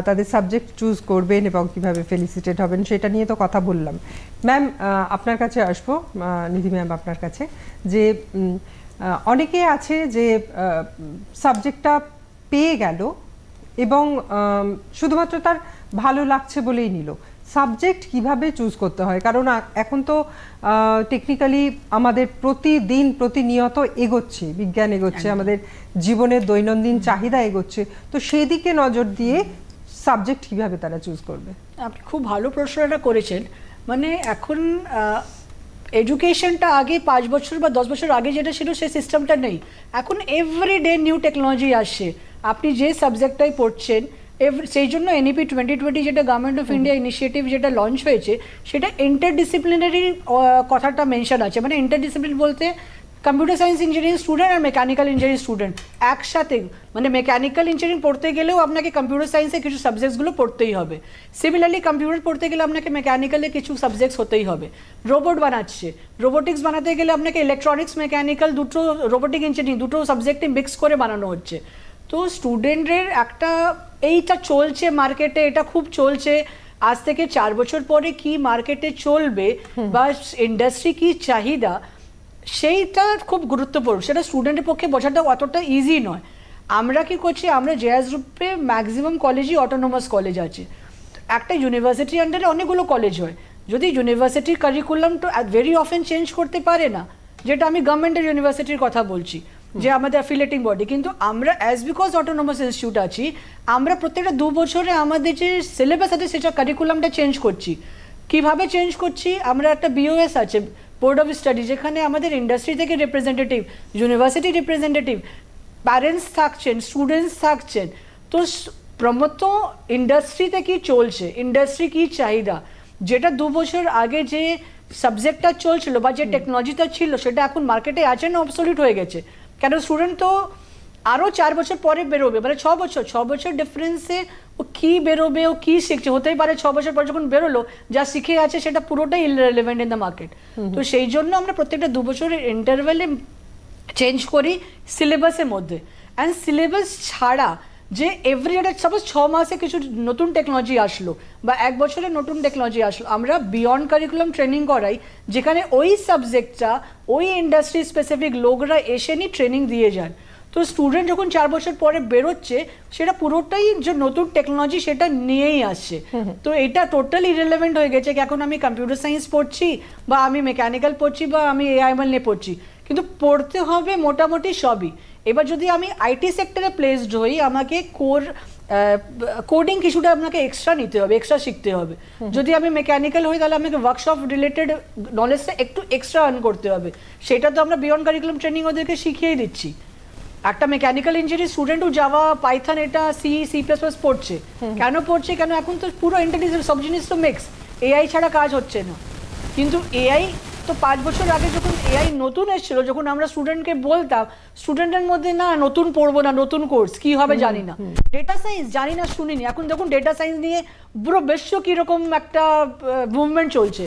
তাদের সাবজেক্ট চুজ করবেন এবং কিভাবে ফেলিসিটেড হবেন সেটা নিয়ে তো কথা বললাম। ম্যাম, আপনার কাছে আসবো, নিধি ম্যাম আপনার কাছে, যে অনেকে আছে যে সাবজেক্টটা পেয়ে গেল এবং শুধুমাত্র তার ভালো লাগছে বলেই নিল। সাবজেক্ট কিভাবে চুজ করতে হয়, কারণ এখন তো টেকনিক্যালি আমাদের প্রতিদিন প্রতিনিয়ত এগোচ্ছে, বিজ্ঞান এগোচ্ছে, আমাদের জীবনের দৈনন্দিন চাহিদা এগোচ্ছে, তো সেই দিকে নজর দিয়ে সাবজেক্ট কিভাবে তারা চুজ করবে? আপনি খুব ভালো প্রশ্নটা করেছেন। মানে এখন এডুকেশনটা আগে 5 বছর বা 10 বছর আগে যেটা ছিল সেই সিস্টেমটা নেই। এখন এভরিডে নিউ টেকনোলজি আসছে। আপনি যে সাবজেক্টটাই পড়ছেন, সেই জন্য এনইপি 2020 যেটা গভর্নমেন্ট অফ ইন্ডিয়া ইনিশিয়েটিভ যেটা লঞ্চ হয়েছে, সেটা ইন্টারডিসিপ্লিনারি কথাটা মেনশন আছে। মানে ইন্টারডিসিপ্লিন বলতে কম্পিউটার সায়েন্স ইঞ্জিনিয়ারিং স্টুডেন্ট আর মেকানিক্যাল ইঞ্জিনিয়ারিং স্টুডেন্ট একসাথে, মানে মেকানিক্যাল ইঞ্জিনিয়ারিং পড়তে গেলেও আপনাকে কম্পিউটার সায়েন্সে কিছু সাবজেক্টসগুলো পড়তেই হবে। সিমিলারলি কম্পিউটার পড়তে গেলে আপনাকে মেকানিক্যালে কিছু সাবজেক্টস হতেই হবে। রোবট বানাচ্ছে, রোবোটিক্স বানাতে গেলে আপনাকে ইলেকট্রনিক্স মেকানিক্যাল দুটো, রোবোটিক ইঞ্জিনিয়ারিং দুটো সাবজেক্টে মিক্স করে বানানো হচ্ছে। তো স্টুডেন্টের একটা এইটা চলছে মার্কেটে, এটা খুব চলছে। আজ থেকে 4 বছর পরে কি মার্কেটে চলবে বা ইন্ডাস্ট্রি কি চাহিদা, সেইটা খুব গুরুত্বপূর্ণ। সেটা স্টুডেন্টের পক্ষে বোঝাটা অতটা ইজি নয়। আমরা কি করছি, আমরা জেএস গ্রুপে ম্যাক্সিমাম কলেজই অটোনোমাস কলেজ আছে। একটা ইউনিভার্সিটি আন্ডারে অনেকগুলো কলেজ হয়। যদি ইউনিভার্সিটির কারিকুলাম তো ভেরি অফেন চেঞ্জ করতে পারে না, যেটা আমি গভর্নমেন্টের ইউনিভার্সিটির কথা বলছি, যে আমাদের অ্যাফিলিয়েটিং বডি। কিন্তু আমরা অ্যাজ বিকজ অটোনোমাস ইনস্টিটিউট আছি, আমরা প্রত্যেকটা 2 বছরে আমাদের যে সিলেবাস আছে সেটা কারিকুলামটা চেঞ্জ করছি। কিভাবে চেঞ্জ করছি, আমরা একটা বিওএস আছে, বোর্ড অফ স্টাডি, যেখানে আমাদের ইন্ডাস্ট্রি থেকে রিপ্রেজেন্টেটিভ, ইউনিভার্সিটি রিপ্রেজেন্টেটিভ, প্যারেন্টস থাকছেন, স্টুডেন্টস থাকছেন। তো প্রমত্ত ইন্ডাস্ট্রিতে কি চলছে, ইন্ডাস্ট্রি কি চাহিদা, যেটা 2 বছর আগে যে সাবজেক্টটা চলছিল বা যে টেকনোলজিটা ছিল সেটা এখন মার্কেটে আছে না অবসলিউট হয়ে গেছে। কেন স্টুডেন্ট তো আরও 4 বছর পরে বেরোবে, মানে 6 বছর ডিফারেন্সে ও কী বেরোবে, ও কী শিখছে। হতেই পারে 6 বছর পর যখন বেরোলো যা শিখে আছে সেটা পুরোটাই ইররিলেভেন্ট ইন দ্য মার্কেট। তো সেই জন্য আমরা প্রত্যেকটা 2 বছরের ইন্টারভ্যালে চেঞ্জ করি সিলেবাসের মধ্যে। অ্যান্ড সিলেবাস ছাড়া যে এভরি ইয়ার, সাপোজ 6 মাসে কিছু নতুন টেকনোলজি আসলো বা 1 বছরে নতুন টেকনোলজি আসলো, আমরা বিয়ন্ড কারিকুলাম ট্রেনিং করাই, যেখানে ওই সাবজেক্টটা ওই ইন্ডাস্ট্রি স্পেসিফিক লোকরা এসে নিয়ে ট্রেনিং দিয়ে যান। তো স্টুডেন্ট যখন 4 বছর পরে বেরোচ্ছে, সেটা পুরোটাই যে নতুন টেকনোলজি সেটা নিয়েই আসছে। তো এটা টোটালি ইররিলেভেন্ট হয়ে গেছে কি এখন আমি কম্পিউটার সায়েন্স পড়ছি বা আমি মেকানিক্যাল পড়ছি বা আমি এআইএমএল নিয়ে পড়ছি, কিন্তু পড়তে হবে মোটামুটি সবই। এবার যদি আমি আইটি সেক্টরে প্লেসড হই, আমাকে কোডিং কিছুটা আপনাকে এক্সট্রা নিতে হবে, এক্সট্রা শিখতে হবে। যদি আমি মেকানিক্যাল হই তাহলে আমাকে ওয়ার্কশপ রিলেটেড নলেজটা একটু এক্সট্রা আর্ন করতে হবে। সেটা তো আমরা বিয়ন্ড কারিকুলাম ট্রেনিং ওদেরকে শিখিয়ে দিচ্ছি। একটা মেকানিক্যাল ইঞ্জিনিয়ারিং স্টুডেন্টও জাভা, পাইথন, এটা সি++ পড়ছে। কেন পড়ছে, কেন এখন তো পুরো ইন্টেলিজেন্স সব জিনিস তো মিক্স, এআই ছাড়া কাজ হচ্ছে না। কিন্তু এআই তো 5 বছর আগে যখন এআই নতুন এসেছিল, যখন আমরা স্টুডেন্টকে বলতাম, স্টুডেন্টের মধ্যে না নতুন পড়বো না, নতুন কোর্স কি হবে জানি না, ডেটা সায়েন্স জানি না শুনিনি। এখন দেখুন ডেটা সায়েন্স নিয়ে পুরো বিশ্ব কীরকম একটা মুভমেন্ট চলছে।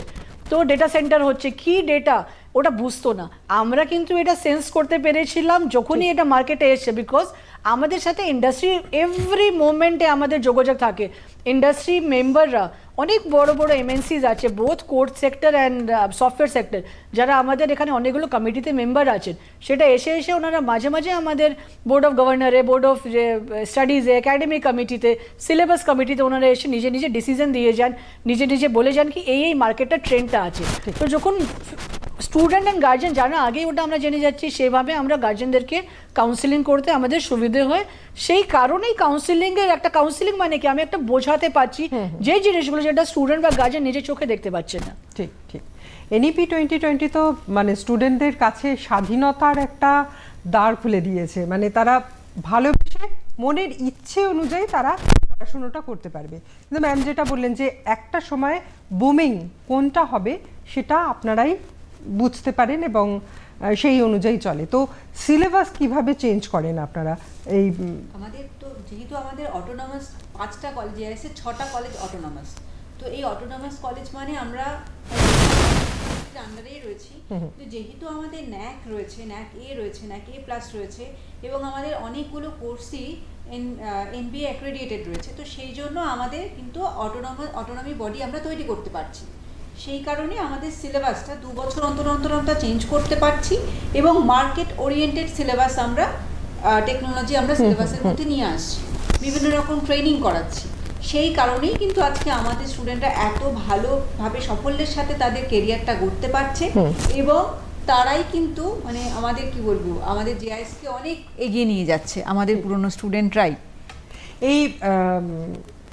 তো ডেটা সেন্টার হচ্ছে, কি ডেটা ওটা বুঝতো না। আমরা কিন্তু এটা সেন্স করতে পেরেছিলাম যখনই এটা মার্কেটে এসছে, বিকজ আমাদের সাথে ইন্ডাস্ট্রি এভরি মোমেন্টে আমাদের যোগাযোগ থাকে। ইন্ডাস্ট্রি মেম্বাররা অনেক বড় বড় এমএনসিজ আছে, both court sector and software sector, যারা আমাদের এখানে অনেকগুলো কমিটিতে মেম্বার আছেন, সেটা এসে এসে ওনারা মাঝে মাঝে আমাদের বোর্ড অফ গভর্নরে, বোর্ড অফ স্টাডিজে, একাডেমিক কমিটিতে, সিলেবাস কমিটিতে ওনারা এসে নিজে নিজে ডিসিশন দিয়ে যান, নিজে নিজে বলে যান কি এই মার্কেটটা ট্রেন্ডটা আছে। তো যখন স্টুডেন্ট অ্যান্ড গার্জেন জানা আগেই ওটা আমরা জেনে যাচ্ছি, সেভাবে আমরা গার্জেনদেরকে কাউন্সিলিং করতে আমাদের সুবিধে হয়। সেই কারণেই কাউন্সিলিংয়ের একটা কাউন্সিলিং মানে কি, আমি একটা বোঝাতে পারছি যে জিনিসগুলো যেটা স্টুডেন্ট বা গার্জেন নিজে চোখে দেখতে পাচ্ছে না। ঠিক ঠিক। এনইপি 2020 তো মানে স্টুডেন্টদের কাছে স্বাধীনতার একটা দ্বার খুলে দিয়েছে, মানে তারা ভালোবেসে মনের ইচ্ছে অনুযায়ী তারা পড়াশোনাটা করতে পারবে। কিন্তু ম্যাম যেটা বললেন যে একটা সময় বুমিং কোনটা হবে সেটা আপনারাই বুঝতে পারেন এবং সেই অনুযায়ী চলে। তো সিলেবাস কিভাবে চেঞ্জ করেন আপনারা? এই আমাদের তো যেহেতু আমাদের অটোনমাস 5টা কলেজ আছে, 6টা কলেজ অটোনমাস, তো এই অটোনমাস কলেজ মানে আমরা আন্ডারেই রয়েছি। তো যেহেতু আমাদের ন্যাক রয়েছে, ন্যাক এ রয়েছে, ন্যাক এ প্লাস রয়েছে, এবং আমাদের অনেকগুলো কোর্সই এনবিএ অ্যাক্রেডিটেড রয়েছে, তো সেই জন্য আমাদের কিন্তু অটোনমি বডি আমরা তৈরি করতে পারছি। সেই কারণে আমাদের সিলেবাসটা 2 বছর অন্তর অন্তর আমরা চেঞ্জ করতে পারছি, এবং মার্কেট ওরিয়েন্টেড সিলেবাস আমরা টেকনোলজি আমরা সিলেবাসের মধ্যে নিয়ে আসছি, বিভিন্ন রকম ট্রেনিং করাচ্ছি। সেই কারণেই কিন্তু আজকে আমাদের স্টুডেন্টরা এত ভালোভাবে সাফল্যের সাথে তাদের কেরিয়ারটা গড়তে পারছে, এবং তারাই কিন্তু মানে আমাদের কি বলবো, আমাদের জেআইএসকে অনেক এগিয়ে নিয়ে যাচ্ছে আমাদের পুরনো স্টুডেন্টরাই।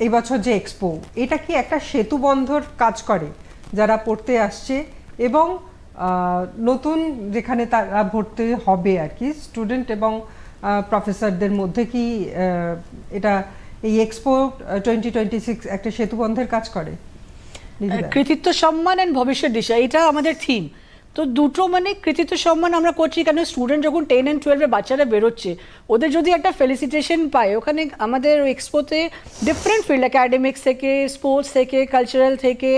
এই বছর যে এক্সপো, এটা কি একটা সেতু বন্ধর কাজ করে যারা পড়তে আসছে এবং নতুন যেখানে তারা ভর্তি হবে আর কি স্টুডেন্ট এবং প্রফেসরদের মধ্যে কি এটা এই এক্সপো 2026 একটা সেতু বন্ধের কাজ করে? কৃতিত্ব সম্মান অ্যান্ড ভবিষ্যৎ দিশা, এটা আমাদের থিম। তো দুটো মানে কৃতিত্ব সম্মান আমরা করছি কেন, স্টুডেন্ট যখন 10 and 12 বাচ্চারা বেরোচ্ছে, ওদের যদি একটা ফেলিসিটেশন পায়, ওখানে আমাদের এক্সপোতে ডিফারেন্ট ফিল্ড, একাডেমিক্স থেকে, স্পোর্টস থেকে, কালচারাল থেকে,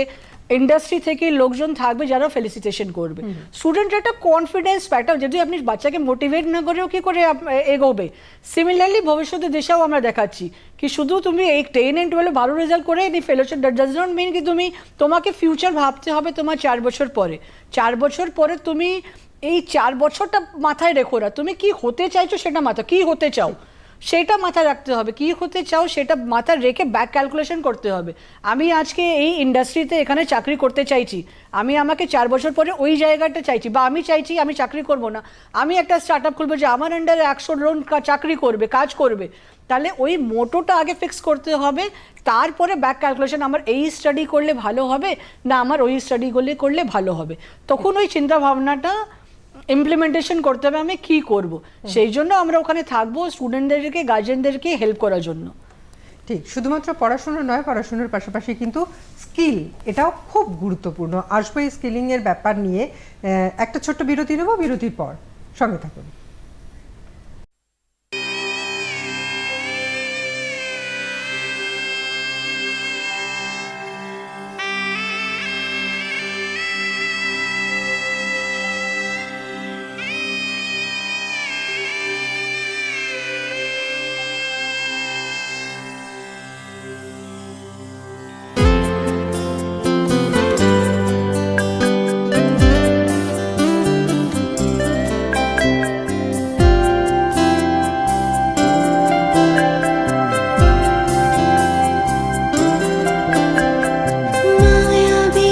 ইন্ডাস্ট্রি থেকে লোকজন থাকবে যারা ফেলিসিটেশন করবে। স্টুডেন্টের একটা কনফিডেন্স পায়, যদি আপনি বাচ্চাকে মোটিভেট না করেও কি করে এগোবে। সিমিলারলি ভবিষ্যতের দিশাও আমরা দেখাচ্ছি কি শুধু তুমি এই 10 and 12 ভালো রেজাল্ট করে এই ফেলোশিপ ডাজ নট মিন কি তোমাকে ফিউচার ভাবতে হবে তোমার 4 বছর পরে। 4 বছর পরে তুমি এই 4 বছরটা মাথায় রেখো না, তুমি কি হতে চাইছো সেটা কি হতে চাও সেটা মাথায় রাখতে হবে, কি হতে চাও সেটা মাথায় রেখে ব্যাক ক্যালকুলেশন করতে হবে। আমি আজকে এই ইন্ডাস্ট্রিতে এখানে চাকরি করতে চাইছি, আমাকে 4 বছর পরে ওই জায়গাটা চাইছি, বা আমি চাইছি আমি চাকরি করব না, আমি একটা স্টার্ট আপ খুলবো যে আমার আন্ডারে 100 জন চাকরি করবে, কাজ করবে, তাহলে ওই মোটোটা আগে ফিক্স করতে হবে। তারপরে ব্যাক ক্যালকুলেশন, আমার এই স্টাডি করলে ভালো হবে না আমার ওই স্টাডি করলে ভালো হবে, তখন ওই চিন্তা ভাবনাটা ইমপ্লিমেন্টেশন করতে হবে আমি কি করব। সেই জন্য আমরা ওখানে থাকবো স্টুডেন্টদেরকে, গার্জেনদেরকে হেল্প করার জন্য। ঠিক, শুধুমাত্র পড়াশোনা নয়, পড়াশোনার পাশাপাশি কিন্তু স্কিল এটাও খুব গুরুত্বপূর্ণ। আসবো এই স্কিলিংয়ের ব্যাপার নিয়ে। একটা ছোট্ট বিরতি নেব, বিরতির পর সঙ্গে থাকুন। মায়াবী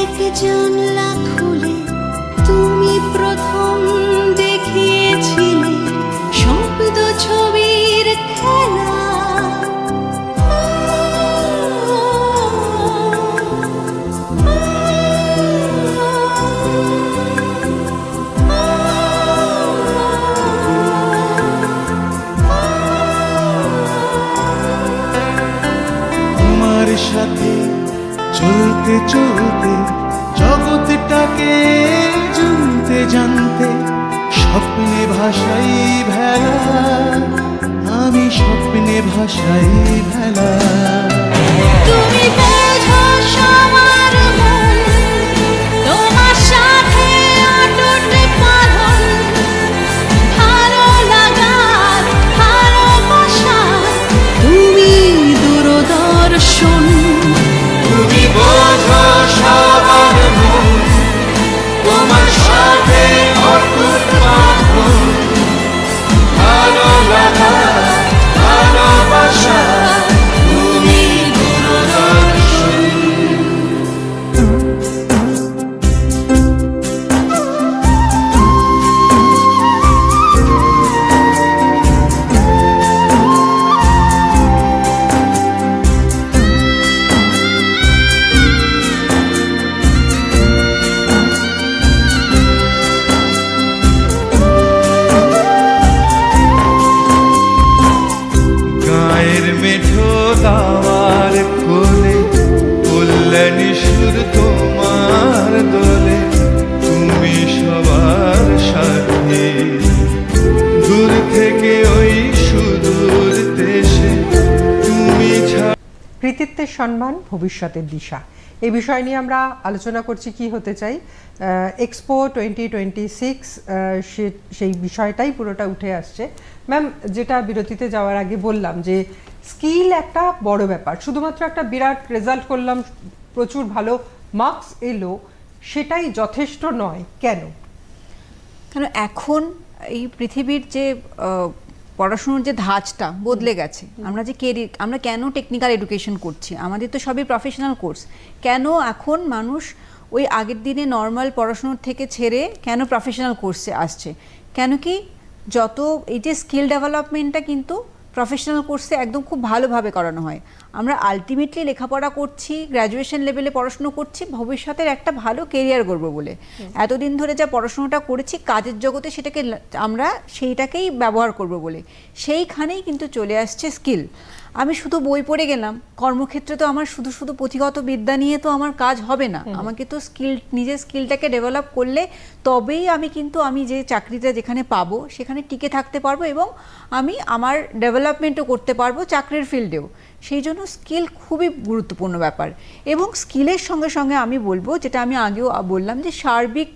এক জানলা খুলে তুমি প্রথম দেখিয়েছিলে শব্দ ছবির খেলা। তোমার সাথে চলতে চলতে জগৎটাকে জানতে জানতে স্বপ্নে ভাষাই ভেলা, আমি স্বপ্নে ভাষাই ভেলা। তুমি বোঝো সবার মন, তোমার সাথে অটুট বাঁধন, ভালো লাগার ভালোবাসা, তুমি দূরদর্শন। সম্মান ভবিষ্যতের দিশা, এই বিষয় নিয়ে আমরা আলোচনা করছি কি হতে চাই। এক্সপো 2026 সেই বিষয়টাই পুরোটা উঠে আসছে। ম্যাম, যেটা বিরতিতে যাওয়ার আগে বললাম যে স্কিল একটা বড় ব্যাপার, শুধুমাত্র একটা বিরাট রেজাল্ট করলাম, প্রচুর ভালো মার্কস এলো, সেটাই যথেষ্ট নয়। কেন? কারণ এখন এই পৃথিবীর যে পড়াশোনার যে ধাঁচটা বদলে গেছে, আমরা কেন টেকনিক্যাল এডুকেশন করছি, আমাদের তো সবই প্রফেশনাল কোর্স। কেন এখন মানুষ ওই আগের দিনে নর্মাল পড়াশোনার থেকে ছেড়ে কেন প্রফেশনাল কোর্সে আসছে? কেন কি যত এই যে স্কিল ডেভেলপমেন্টটা কিন্তু প্রফেশনাল কোর্সে একদম খুব ভালোভাবে করানো হয়। আমরা আলটিমেটলি লেখাপড়া করছি, গ্র্যাজুয়েশন লেভেলে পড়াশুনো করছি ভবিষ্যতের একটা ভালো কেরিয়ার গড়ব বলে। এতদিন ধরে যা পড়াশোনাটা করেছি কাজের জগতে সেটাকে আমরা সেইটাকেই ব্যবহার করব বলে, সেইখানেই কিন্তু চলে আসছে স্কিল। আমি শুধু বই পড়ে গেলাম, কর্মক্ষেত্রে তো আমার শুধু শুধু পুঁথিগত বিদ্যা নিয়ে তো আমার কাজ হবে না। আমাকে তো নিজের স্কিলটাকে ডেভেলপ করলে তবেই আমি যে চাকরিটা যেখানে পাবো সেখানে টিকে থাকতে পারবো এবং আমি আমার ডেভেলপমেন্টও করতে পারবো চাকরির ফিল্ডেও। সেই জন্য স্কিল খুবই গুরুত্বপূর্ণ ব্যাপার। এবং স্কিলের সঙ্গে সঙ্গে আমি বলবো, যেটা আমি আগেও বললাম, যে সার্বিক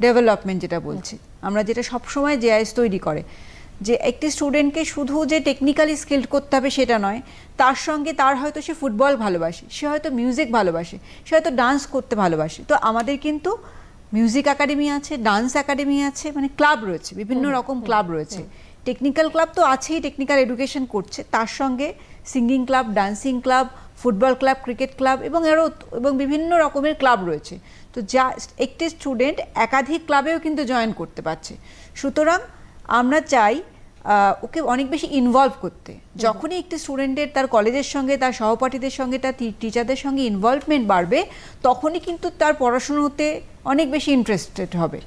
ডেভেলপমেন্ট যেটা বলছি আমরা, যেটা সবসময় জেআইএস তৈরি করে, যে একটি স্টুডেন্টকে শুধু যে টেকনিক্যালি স্কিলড করতে হবে সেটা নয়, তার সঙ্গে তার হয়তো সে ফুটবল ভালোবাসে, সে হয়তো মিউজিক ভালোবাসে, সে হয়তো ডান্স করতে ভালোবাসে। তো আমাদের কিন্তু মিউজিক একাডেমি আছে, ডান্স একাডেমি আছে, মানে ক্লাব রয়েছে, বিভিন্ন রকম ক্লাব রয়েছে। টেকনিক্যাল ক্লাব তো আছেই, টেকনিক্যাল এডুকেশন করছে, তার সঙ্গে singing club, dancing club, football club, cricket club এবং বিভিন্ন রকমের ক্লাব রয়েছে। তো যা একটি স্টুডেন্ট একাধিক ক্লাবেও কিন্তু জয়েন করতে পারছে। সুতরাং আমরা চাই ওকে অনেক বেশি ইনভলভ করতে। যখনই একটি স্টুডেন্টের তার কলেজের সঙ্গে, তার সহপাঠীদের সঙ্গে, তার টিচারদের সঙ্গে ইনভলভমেন্ট বাড়বে, তখনই কিন্তু তার পড়াশোনাতে অনেক বেশি ইন্টারেস্টেড হবে,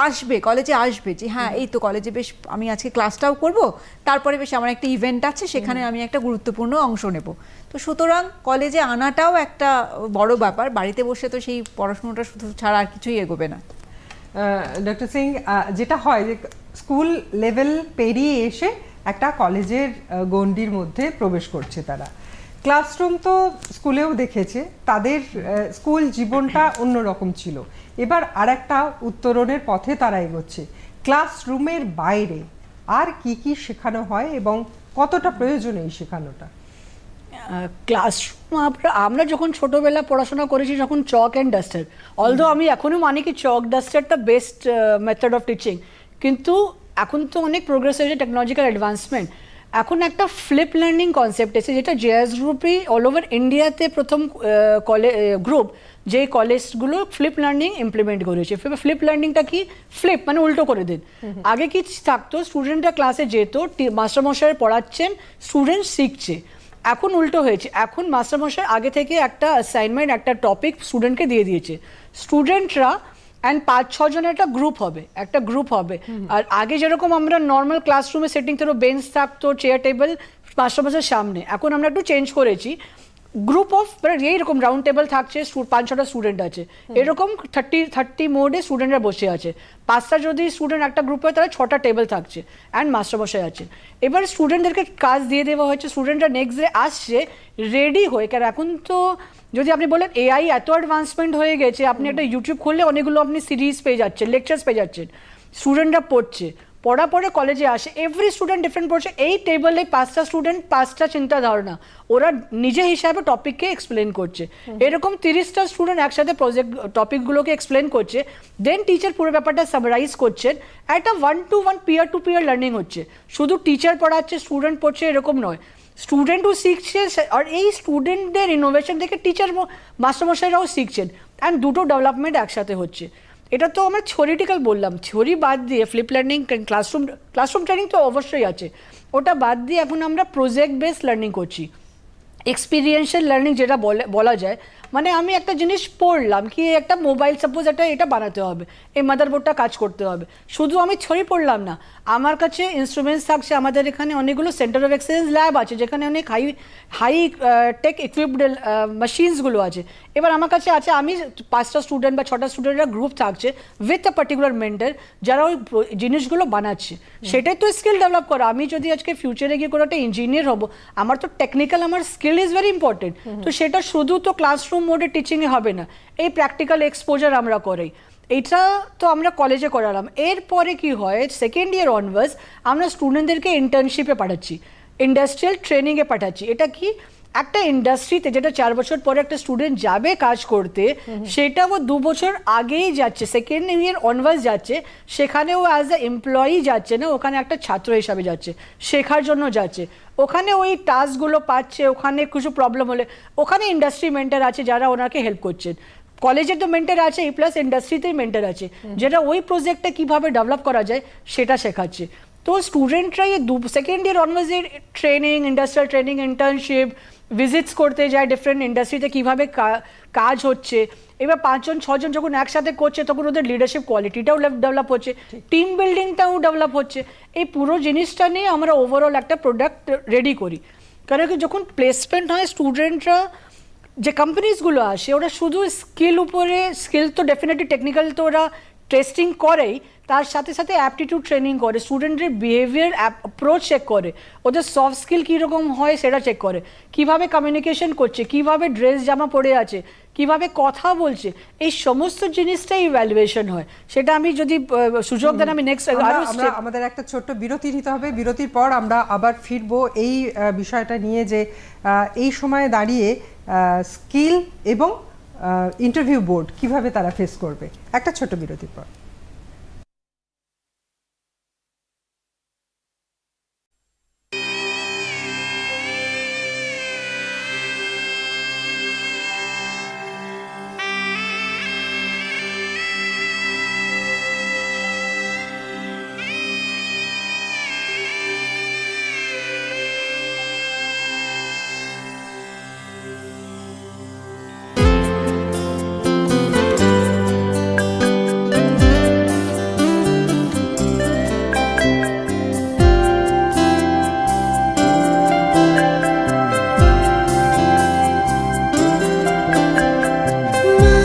আসবে, কলেজে আসবে, যে হ্যাঁ এই তো কলেজে বেশ আমি আজকে ক্লাসটাও করব, তারপরে বেশ আমার একটা ইভেন্ট আছে, সেখানে আমি একটা গুরুত্বপূর্ণ অংশ নেব। তো সুতরাং কলেজে আনাটাও একটা বড় ব্যাপার। বাড়িতে বসে তো সেই পড়াশোনাটা শুধু ছাড়া আর কিছুই এগোবে না। ডক্টর সিং, যেটা হয় যে স্কুল লেভেল পেরিয়ে এসে একটা কলেজের গণ্ডির মধ্যে প্রবেশ করছে তারা। ক্লাসরুম তো স্কুলেও দেখেছে, তাদের স্কুল জীবনটা অন্যরকম ছিল, এবার আর একটা উত্তরণের পথে তারা এগোচ্ছে। ক্লাসরুমের বাইরে আর কি কি শেখানো হয় এবং কতটা প্রয়োজন এই শেখানোটা? ক্লাসরুম আমরা যখন ছোটবেলা পড়াশোনা করেছি, যখন চক অ্যান্ড ডাস্টার, অলদো আমি এখনও মানি কি চক ডাস্টারটা বেস্ট মেথড অফ টিচিং, কিন্তু এখন তো অনেক প্রোগ্রেস হয়েছে, টেকনোলজিক্যাল অ্যাডভান্সমেন্ট। এখন একটা ফ্লিপ লার্নিং কনসেপ্ট এসেছে, যেটা জেএস গ্রুপই অল ওভার ইন্ডিয়াতে প্রথম গ্রুপ যে কলেজগুলো ফ্লিপ লার্নিং ইমপ্লিমেন্ট করেছে। ফ্লিপ লার্নিংটা কি? ফ্লিপ মানে উল্টো করে দিন। আগে কি থাকতো, স্টুডেন্টরা ক্লাসে যেত, মাস্টারমশাই পড়াচ্ছেন, স্টুডেন্ট শিখছে। এখন উল্টো হয়েছে, এখন মাস্টারমশাই আগে থেকে একটা অ্যাসাইনমেন্ট, একটা টপিক স্টুডেন্টকে দিয়ে দিয়েছে, স্টুডেন্টরা অ্যান্ড 5-6 জনের একটা গ্রুপ হবে। আর আগে যেরকম আমরা নর্মাল ক্লাসরুমে সেটিং থাকতো, বেঞ্চ থাকতো, চেয়ার টেবিল মাস্টারমশাইয়ের সামনে, এখন আমরা একটু চেঞ্জ করেছি, গ্রুপ অফ এইরকম রাউন্ড টেবিল থাকছে, 5-6টা স্টুডেন্ট আছে, এরকম 30 মোডে স্টুডেন্টরা বসে আছে। 5টা যদি স্টুডেন্ট একটা গ্রুপে হয় তাহলে 6টা টেবিল থাকছে অ্যান্ড মাস্টারমশাই আছে। এবার স্টুডেন্টদেরকে কাজ দিয়ে দেওয়া হয়েছে, স্টুডেন্টরা নেক্সট ডে আসছে রেডি হয়ে। কারণ এখন তো যদি আপনি বলেন এআই এত অ্যাডভান্সমেন্ট হয়ে গেছে, আপনি একটা ইউটিউব খুললে অনেকগুলো আপনি সিরিজ পেয়ে যাচ্ছেন, লেকচার্স পেয়ে যাচ্ছেন, স্টুডেন্টরা পড়ার পরে কলেজে আসে, এভরি স্টুডেন্ট ডিফারেন্ট পড়ছে। এই টেবিলে 5টা স্টুডেন্ট 5টা চিন্তা ধারণা, ওরা নিজে হিসাবে টপিককে এক্সপ্লেন করছে। এরকম 30টা স্টুডেন্ট একসাথে প্রজেক্ট টপিকগুলোকে এক্সপ্লেন করছে, দেন টিচার পুরো ব্যাপারটা সামারাইজ করছেন। একটা 1-to-1 peer to peer learning হচ্ছে, শুধু টিচার পড়াচ্ছে স্টুডেন্ট পড়ছে এরকম নয়, স্টুডেন্টও শিখছে। আর এই স্টুডেন্টদের ইনোভেশন থেকে টিচার মাস্টারমশাইরাও শিখছেন, অ্যান্ড দুটো ডেভেলপমেন্ট একসাথে হচ্ছে। এটা তো আমরা থিওরিটিক্যাল বললাম, থিওরি বাদ দিয়ে ফ্লিপ লার্নিং, ক্লাসরুম ট্রেনিং তো অবশ্যই আছে, ওটা বাদ দিয়ে এখন আমরা প্রজেক্ট বেসড লার্নিং করছি, এক্সপিরিয়েন্সিয়াল লার্নিং যেটা বলা যায়। মানে আমি একটা জিনিস পড়লাম, কি একটা মোবাইল সাপোজ এটা বানাতে হবে, এই মাদারবোর্ডটা কাজ করতে হবে, শুধু আমি থিওরি পড়লাম না, আমার কাছে ইনস্ট্রুমেন্টস থাকছে। আমাদের এখানে অনেকগুলো সেন্টার অফ এক্সেলেন্স ল্যাব আছে, যেখানে অনেক হাই টেক ইকুইপড মেশিনসগুলো আছে, এবার আমার কাছে আছে, আমি 5টা স্টুডেন্ট বা 6টা স্টুডেন্টরা গ্রুপ থাকছে উইথ আ পার্টিকুলার মেন্টর, যারা ওই জিনিসগুলো বানাচ্ছে। সেটাই তো স্কিল ডেভেলপ করা। আমি যদি আজকে ফিউচারে গিয়ে কোনো একটা ইঞ্জিনিয়ার হব, আমার তো টেকনিক্যাল, আমার স্কিল ইজ ভেরি ইম্পর্টেন্ট। তো সেটা শুধু তো ক্লাসরুম মোডে টিচিংয়ে হবে না, এই প্র্যাকটিক্যাল এক্সপোজার আমরা করাই। এইটা তো আমরা কলেজে করালাম। এরপরে কি হয়, সেকেন্ড ইয়ার অনওয়ার্ডস আমরা স্টুডেন্টদেরকে ইন্টার্নশিপে পাঠাচ্ছি, ইন্ডাস্ট্রিয়াল ট্রেনিংয়ে পাঠাচ্ছি। এটা কি, একটা ইন্ডাস্ট্রিতে যেটা 4 বছর পরে একটা স্টুডেন্ট যাবে কাজ করতে, সেটা ও 2 বছর আগেই যাচ্ছে, সেকেন্ড ইয়ার অনওয়ার্ডস যাচ্ছে, সেখানে ও অ্যাজ এ এমপ্লয়ি যাচ্ছে না, ওখানে একটা ছাত্র হিসাবে যাচ্ছে, শেখার জন্য যাচ্ছে। ওখানে ওই টাস্কগুলো পাচ্ছে, ওখানে কিছু প্রবলেম হলে ওখানে ইন্ডাস্ট্রি মেন্টর আছে যারা ওনাকে হেল্প করছেন। কলেজের তো মেন্টর আছে, প্লাস ইন্ডাস্ট্রিতেই মেন্টর আছে, যেটা ওই প্রজেক্টটা কিভাবে ডেভেলপ করা যায় সেটা শেখাচ্ছে। তো স্টুডেন্টরা এই second year onwards training, industrial training, internship, visits করতে যায় ডিফারেন্ট ইন্ডাস্ট্রিতে, কীভাবে কাজ হচ্ছে। এবার 5জন 6জন যখন একসাথে করছে, তখন ওদের লিডারশিপ কোয়ালিটিটাও ডেভেলপ হচ্ছে, টিম বিল্ডিংটাও ডেভেলপ হচ্ছে। এই পুরো জিনিসটা নিয়ে আমরা ওভারঅল একটা প্রোডাক্ট রেডি করি। কারণ কি, যখন প্লেসমেন্ট হয়, স্টুডেন্টরা যে কোম্পানিজগুলো আসে, ওরা শুধু স্কিল উপরে, স্কিল তো ডেফিনেটলি টেকনিক্যাল তো ওরা টেস্টিং করেই, তার সাথে সাথে অ্যাপটিটিউড ট্রেনিং করে, স্টুডেন্টের বিহেভিয়ার অ্যাপ্রোচ চেক করে, ওদের সফট স্কিল কীরকম হয় সেটা চেক করে, কিভাবে কমিউনিকেশন করছে, কিভাবে ড্রেস জামা পরে আছে, কিভাবে কথা বলছে, এই সমস্ত জিনিসটাই ইভ্যালুয়েশন হয়। সেটা আমি যদি সুযোগ দেন আমি নেক্সট আমাদের একটা ছোট্ট বিরতি নিতে হবে। বিরতির পর আমরা আবার ফিরবো এই বিষয়টা নিয়ে, যে এই সময়ে দাঁড়িয়ে স্কিল এবং ইন্টারভিউ বোর্ড কিভাবে তারা ফেস করবে। একটা ছোট্ট বিরতির পর।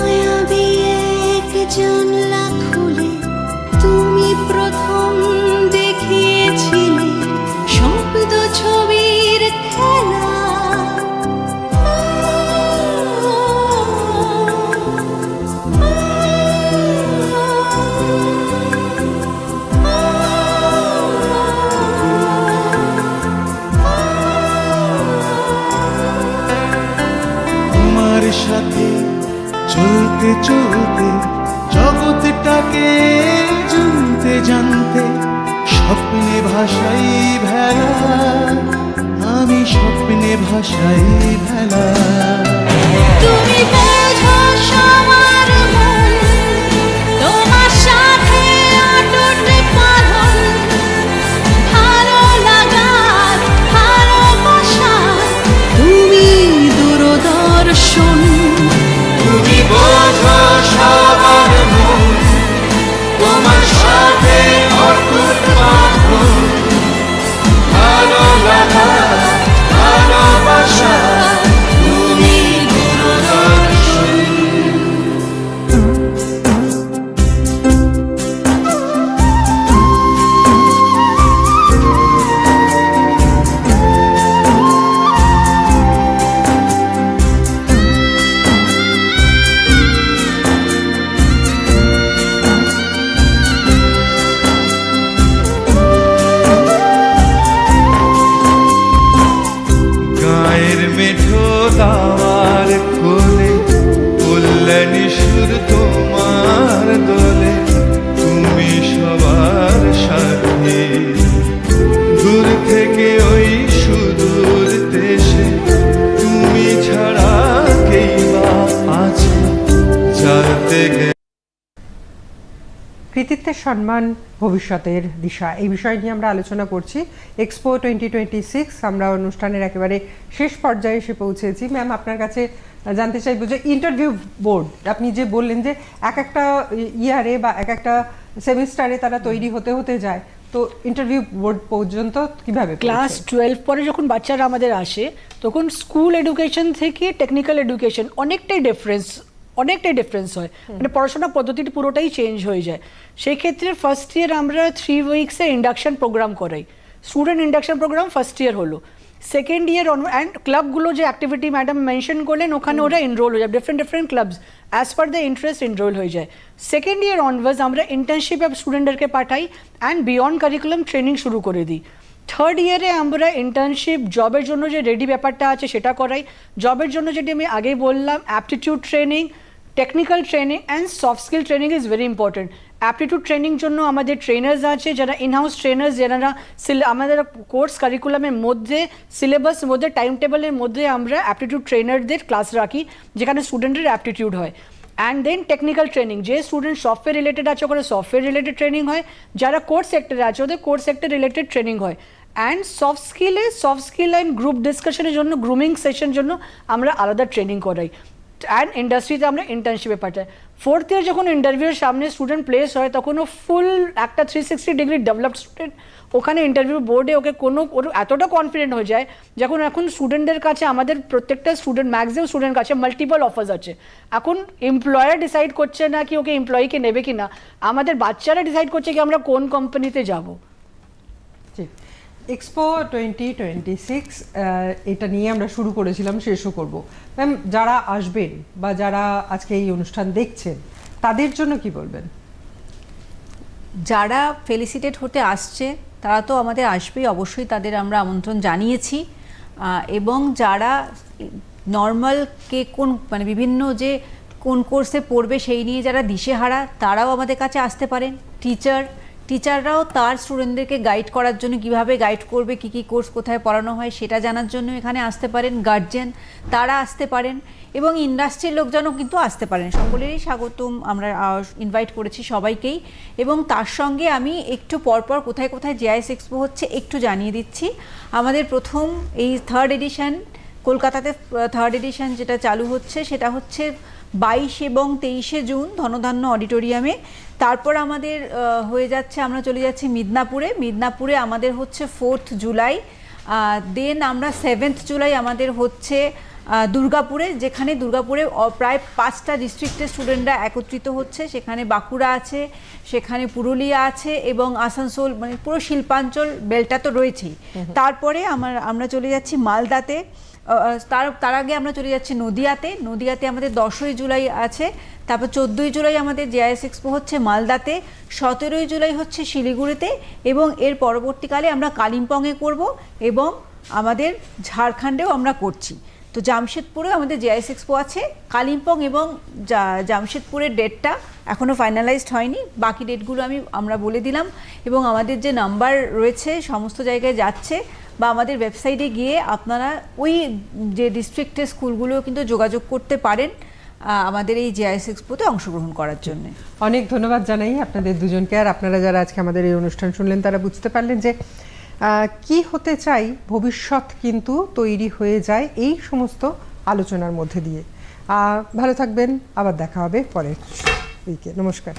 মায়াবী এক জানলা খুলে তুমি প্রথম দেখিয়েছিলে শব্দ ছবির খেলা। তোমার সাথে চলতে চলতে জগৎটাকে জানতে জানতে স্বপ্নে ভাষাই ভেলা, আমি স্বপ্নে ভাষাই ভেলা। তুমি বোঝো সবার মন, তোমার সাথে অটুট বাঁধন, ভালো লাগার ভালোবাসা, তুমি দূরদর্শন। তুমি বোঝো সবার মন, তোমার সাথে অটুট বাঁধন, ভালো লাগা ভালোবাসা, তুমি দূরদর্শন। গায়ের মেঠো দাওয়ার কোলে কল্যাণী সুর তোমার দোলে, তুমি সবার সাথে দূর থেকে ওই সুদূর দেশে, তুমি ছাড়া কেই বা আছে জানতে গে। কৃতিত্বের সম্মান, ভবিষ্যতের দিশা, এই বিষয় নিয়ে আমরা আলোচনা করছি। এক্সপো 2026 আমরা অনুষ্ঠানের একেবারে শেষ পর্যায়ে এসে পৌঁছেছি। ম্যাম, আপনার কাছে জানতে চাইবো যে ইন্টারভিউ বোর্ড, আপনি যে বললেন যে এক একটা ইয়ারে বা এক একটা সেমিস্টারে তারা তৈরি হতে হতে যায়, তো ইন্টারভিউ বোর্ড পর্যন্ত কিভাবে ক্লাস 12 পরে যখন বাচ্চারা আমাদের আসে তখন স্কুল এডুকেশন থেকে টেকনিক্যাল এডুকেশন অনেকটাই ডিফারেন্স হয়, মানে পড়াশোনা পদ্ধতিটা পুরোটাই চেঞ্জ হয়ে যায়। সেই ক্ষেত্রে ফার্স্ট ইয়ার আমরা 3 উইকসে ইন্ডাকশন প্রোগ্রাম করাই, student induction programme first year হলো। সেকেন্ড ইয়ার অ্যান্ড ক্লাবগুলো যে অ্যাক্টিভিটি ম্যাডাম মেনশন করলেন ওখানে ওরা এনরোল হয়ে যায়, different clubs as per the interest enrol হয়ে যায়। সেকেন্ড ইয়ার অনওয়ার্ডস আমরা ইন্টার্নশিপে স্টুডেন্টদেরকে পাঠাই অ্যান্ড বিয়ন্ড কারিকুলাম ট্রেনিং শুরু করে দিই। থার্ড ইয়ারে আমরা ইন্টার্নশিপ জবের জন্য যে রেডি ব্যাপারটা আছে সেটা করাই। জবের জন্য যেটি আমি আগেই বললাম, aptitude training, technical training and soft skill training is very important. Aptitude training জন্য আমাদের ট্রেনার্স আছে যারা ইনহাউস ট্রেনার্স, যারা আমাদের কোর্স কারিকুলামের মধ্যে সিলেবাস মধ্যে টাইম টেবিলের মধ্যে আমরা অ্যাপটিটিউড ট্রেনারদের ক্লাস রাখি যেখানে স্টুডেন্টের অ্যাপটিটিউড হয়। অ্যান্ড দেন টেকনিক্যাল ট্রেনিং, যে স্টুডেন্ট সফটওয়্যার রিলেটেড আছে ওখানে সফটওয়্যার রিলেটেড ট্রেনিং হয়, যারা কোর্স সেক্টরে আছে ওদের কোর্স সেক্টর রিলেটেড ট্রেনিং হয়। And soft skill and group ডিসকাশনের জন্য, গ্রুমিং সেশন জন্য আমরা আলাদা ট্রেনিং করাই। অ্যান্ড ইন্ডাস্ট্রিতে আমরা ইন্টার্নশিপে পাঠাই। ফোর্থ ইয়ার যখন ইন্টারভিউর সামনে স্টুডেন্ট প্লেস হয় তখন ও ফুল একটা 360 ডিগ্রি ডেভেলপড স্টুডেন্ট, ওখানে ইন্টারভিউ বোর্ডে ওকে ওর এতটা কনফিডেন্ট হয়ে যায় যখন এখন স্টুডেন্টদের কাছে, আমাদের প্রত্যেকটা স্টুডেন্ট ম্যাক্সিমাম স্টুডেন্ট কাছে মাল্টিপল অফার্স আছে। এখন এমপ্লয়ার ডিসাইড করছে না কি ওকে এমপ্লয়িকে নেবে কি না, আমাদের বাচ্চারা ডিসাইড করছে কি আমরা কোন কোম্পানিতে যাব। ঠিক, এক্সপো 2026 এটা নিয়ে আমরা শুরু করেছিলাম, শেষও করব। ম্যাম, যারা আসবেন বা যারা আজকে এই অনুষ্ঠান দেখছেন তাদের জন্য কি বলবেন? যারা ফেলিসিটেট হতে আসছে তারা তো আমাদের আসবেই, অবশ্যই তাদের আমরা আমন্ত্রণ জানিয়েছি। এবং যারা নর্মাল মানে বিভিন্ন যে কোন কোর্সে পড়বে সেই নিয়ে যারা দিশেহারা তারাও আমাদের কাছে আসতে পারেন। টিচাররাও তার স্টুডেন্টদেরকে গাইড করার জন্য, কিভাবে গাইড করবে, কি কি কোর্স কোথায় পড়ানো হয় সেটা জানার জন্য এখানে আসতে পারেন। গার্জিয়ান তারা আসতে পারেন এবং ইন্ডাস্ট্রির লোকজনও কিন্তু আসতে পারেন। সকলেরই স্বাগতম, আমরা ইনভাইট করেছি সবাইকেই। এবং তার সঙ্গে আমি একটু পরপর কোথায় কোথায় জেআইএস এক্সপো হচ্ছে একটু জানিয়ে দিচ্ছি। আমাদের প্রথম এই থার্ড এডিশন কলকাতাতে, থার্ড এডিশন যেটা চালু হচ্ছে সেটা হচ্ছে 22 এবং 23শে জুন ধনধান্য অডিটোরিয়ামে। তারপর আমাদের হয়ে যাচ্ছে, আমরা চলে যাচ্ছি মিদনাপুরে আমাদের হচ্ছে 4th জুলাই। দেন আমরা 7th জুলাই আমাদের হচ্ছে দুর্গাপুরে, যেখানে দুর্গাপুরে প্রায় 5টা ডিস্ট্রিক্টের স্টুডেন্টরা একত্রিত হচ্ছে। সেখানে বাঁকুড়া আছে, সেখানে পুরুলিয়া আছে এবং আসানসোল, মানে পুরো শিল্পাঞ্চল বেলটা তো রয়েছেই। তারপরে আমরা চলে যাচ্ছি মালদাতে, তার আগে আমরা চলে যাচ্ছি নদিয়াতে আমাদের 10ই জুলাই আছে। তারপর 14ই জুলাই আমাদের জেআইএস এক্সপো হচ্ছে মালদাতে, 17ই জুলাই হচ্ছে শিলিগুড়িতে এবং এর পরবর্তীকালে আমরা কালিম্পংয়ে করব এবং আমাদের ঝাড়খণ্ডেও আমরা করছি। তো জামশেদপুরেও আমাদের জেআইএস এক্সপো আছে। কালিম্পং এবং জামশেদপুরের ডেটটা এখনও ফাইনালাইজড হয়নি, বাকি ডেটগুলো আমরা বলে দিলাম। এবং আমাদের যে নাম্বার রয়েছে সমস্ত জায়গায় যাচ্ছে, বা আমাদের ওয়েবসাইটে গিয়ে আপনারা ওই যে ডিস্ট্রিক্টের স্কুলগুলো কিন্তু যোগাযোগ করতে পারেন আমাদের এই জেআইএস এক্সপোতে অংশগ্রহণ করার জন্য। অনেক ধন্যবাদ জানাই আপনাদের দুজনকে। আর আপনারা যারা আজকে আমাদের এই অনুষ্ঠান শুনলেন তারা বুঝতে পারলেন যে কি হতে চাই, ভবিষ্যৎ কিন্তু তৈরি হয়ে যায় এই সমস্ত আলোচনার মধ্যে দিয়ে। ভালো থাকবেন, আবার দেখা হবে পরের উইকে। নমস্কার।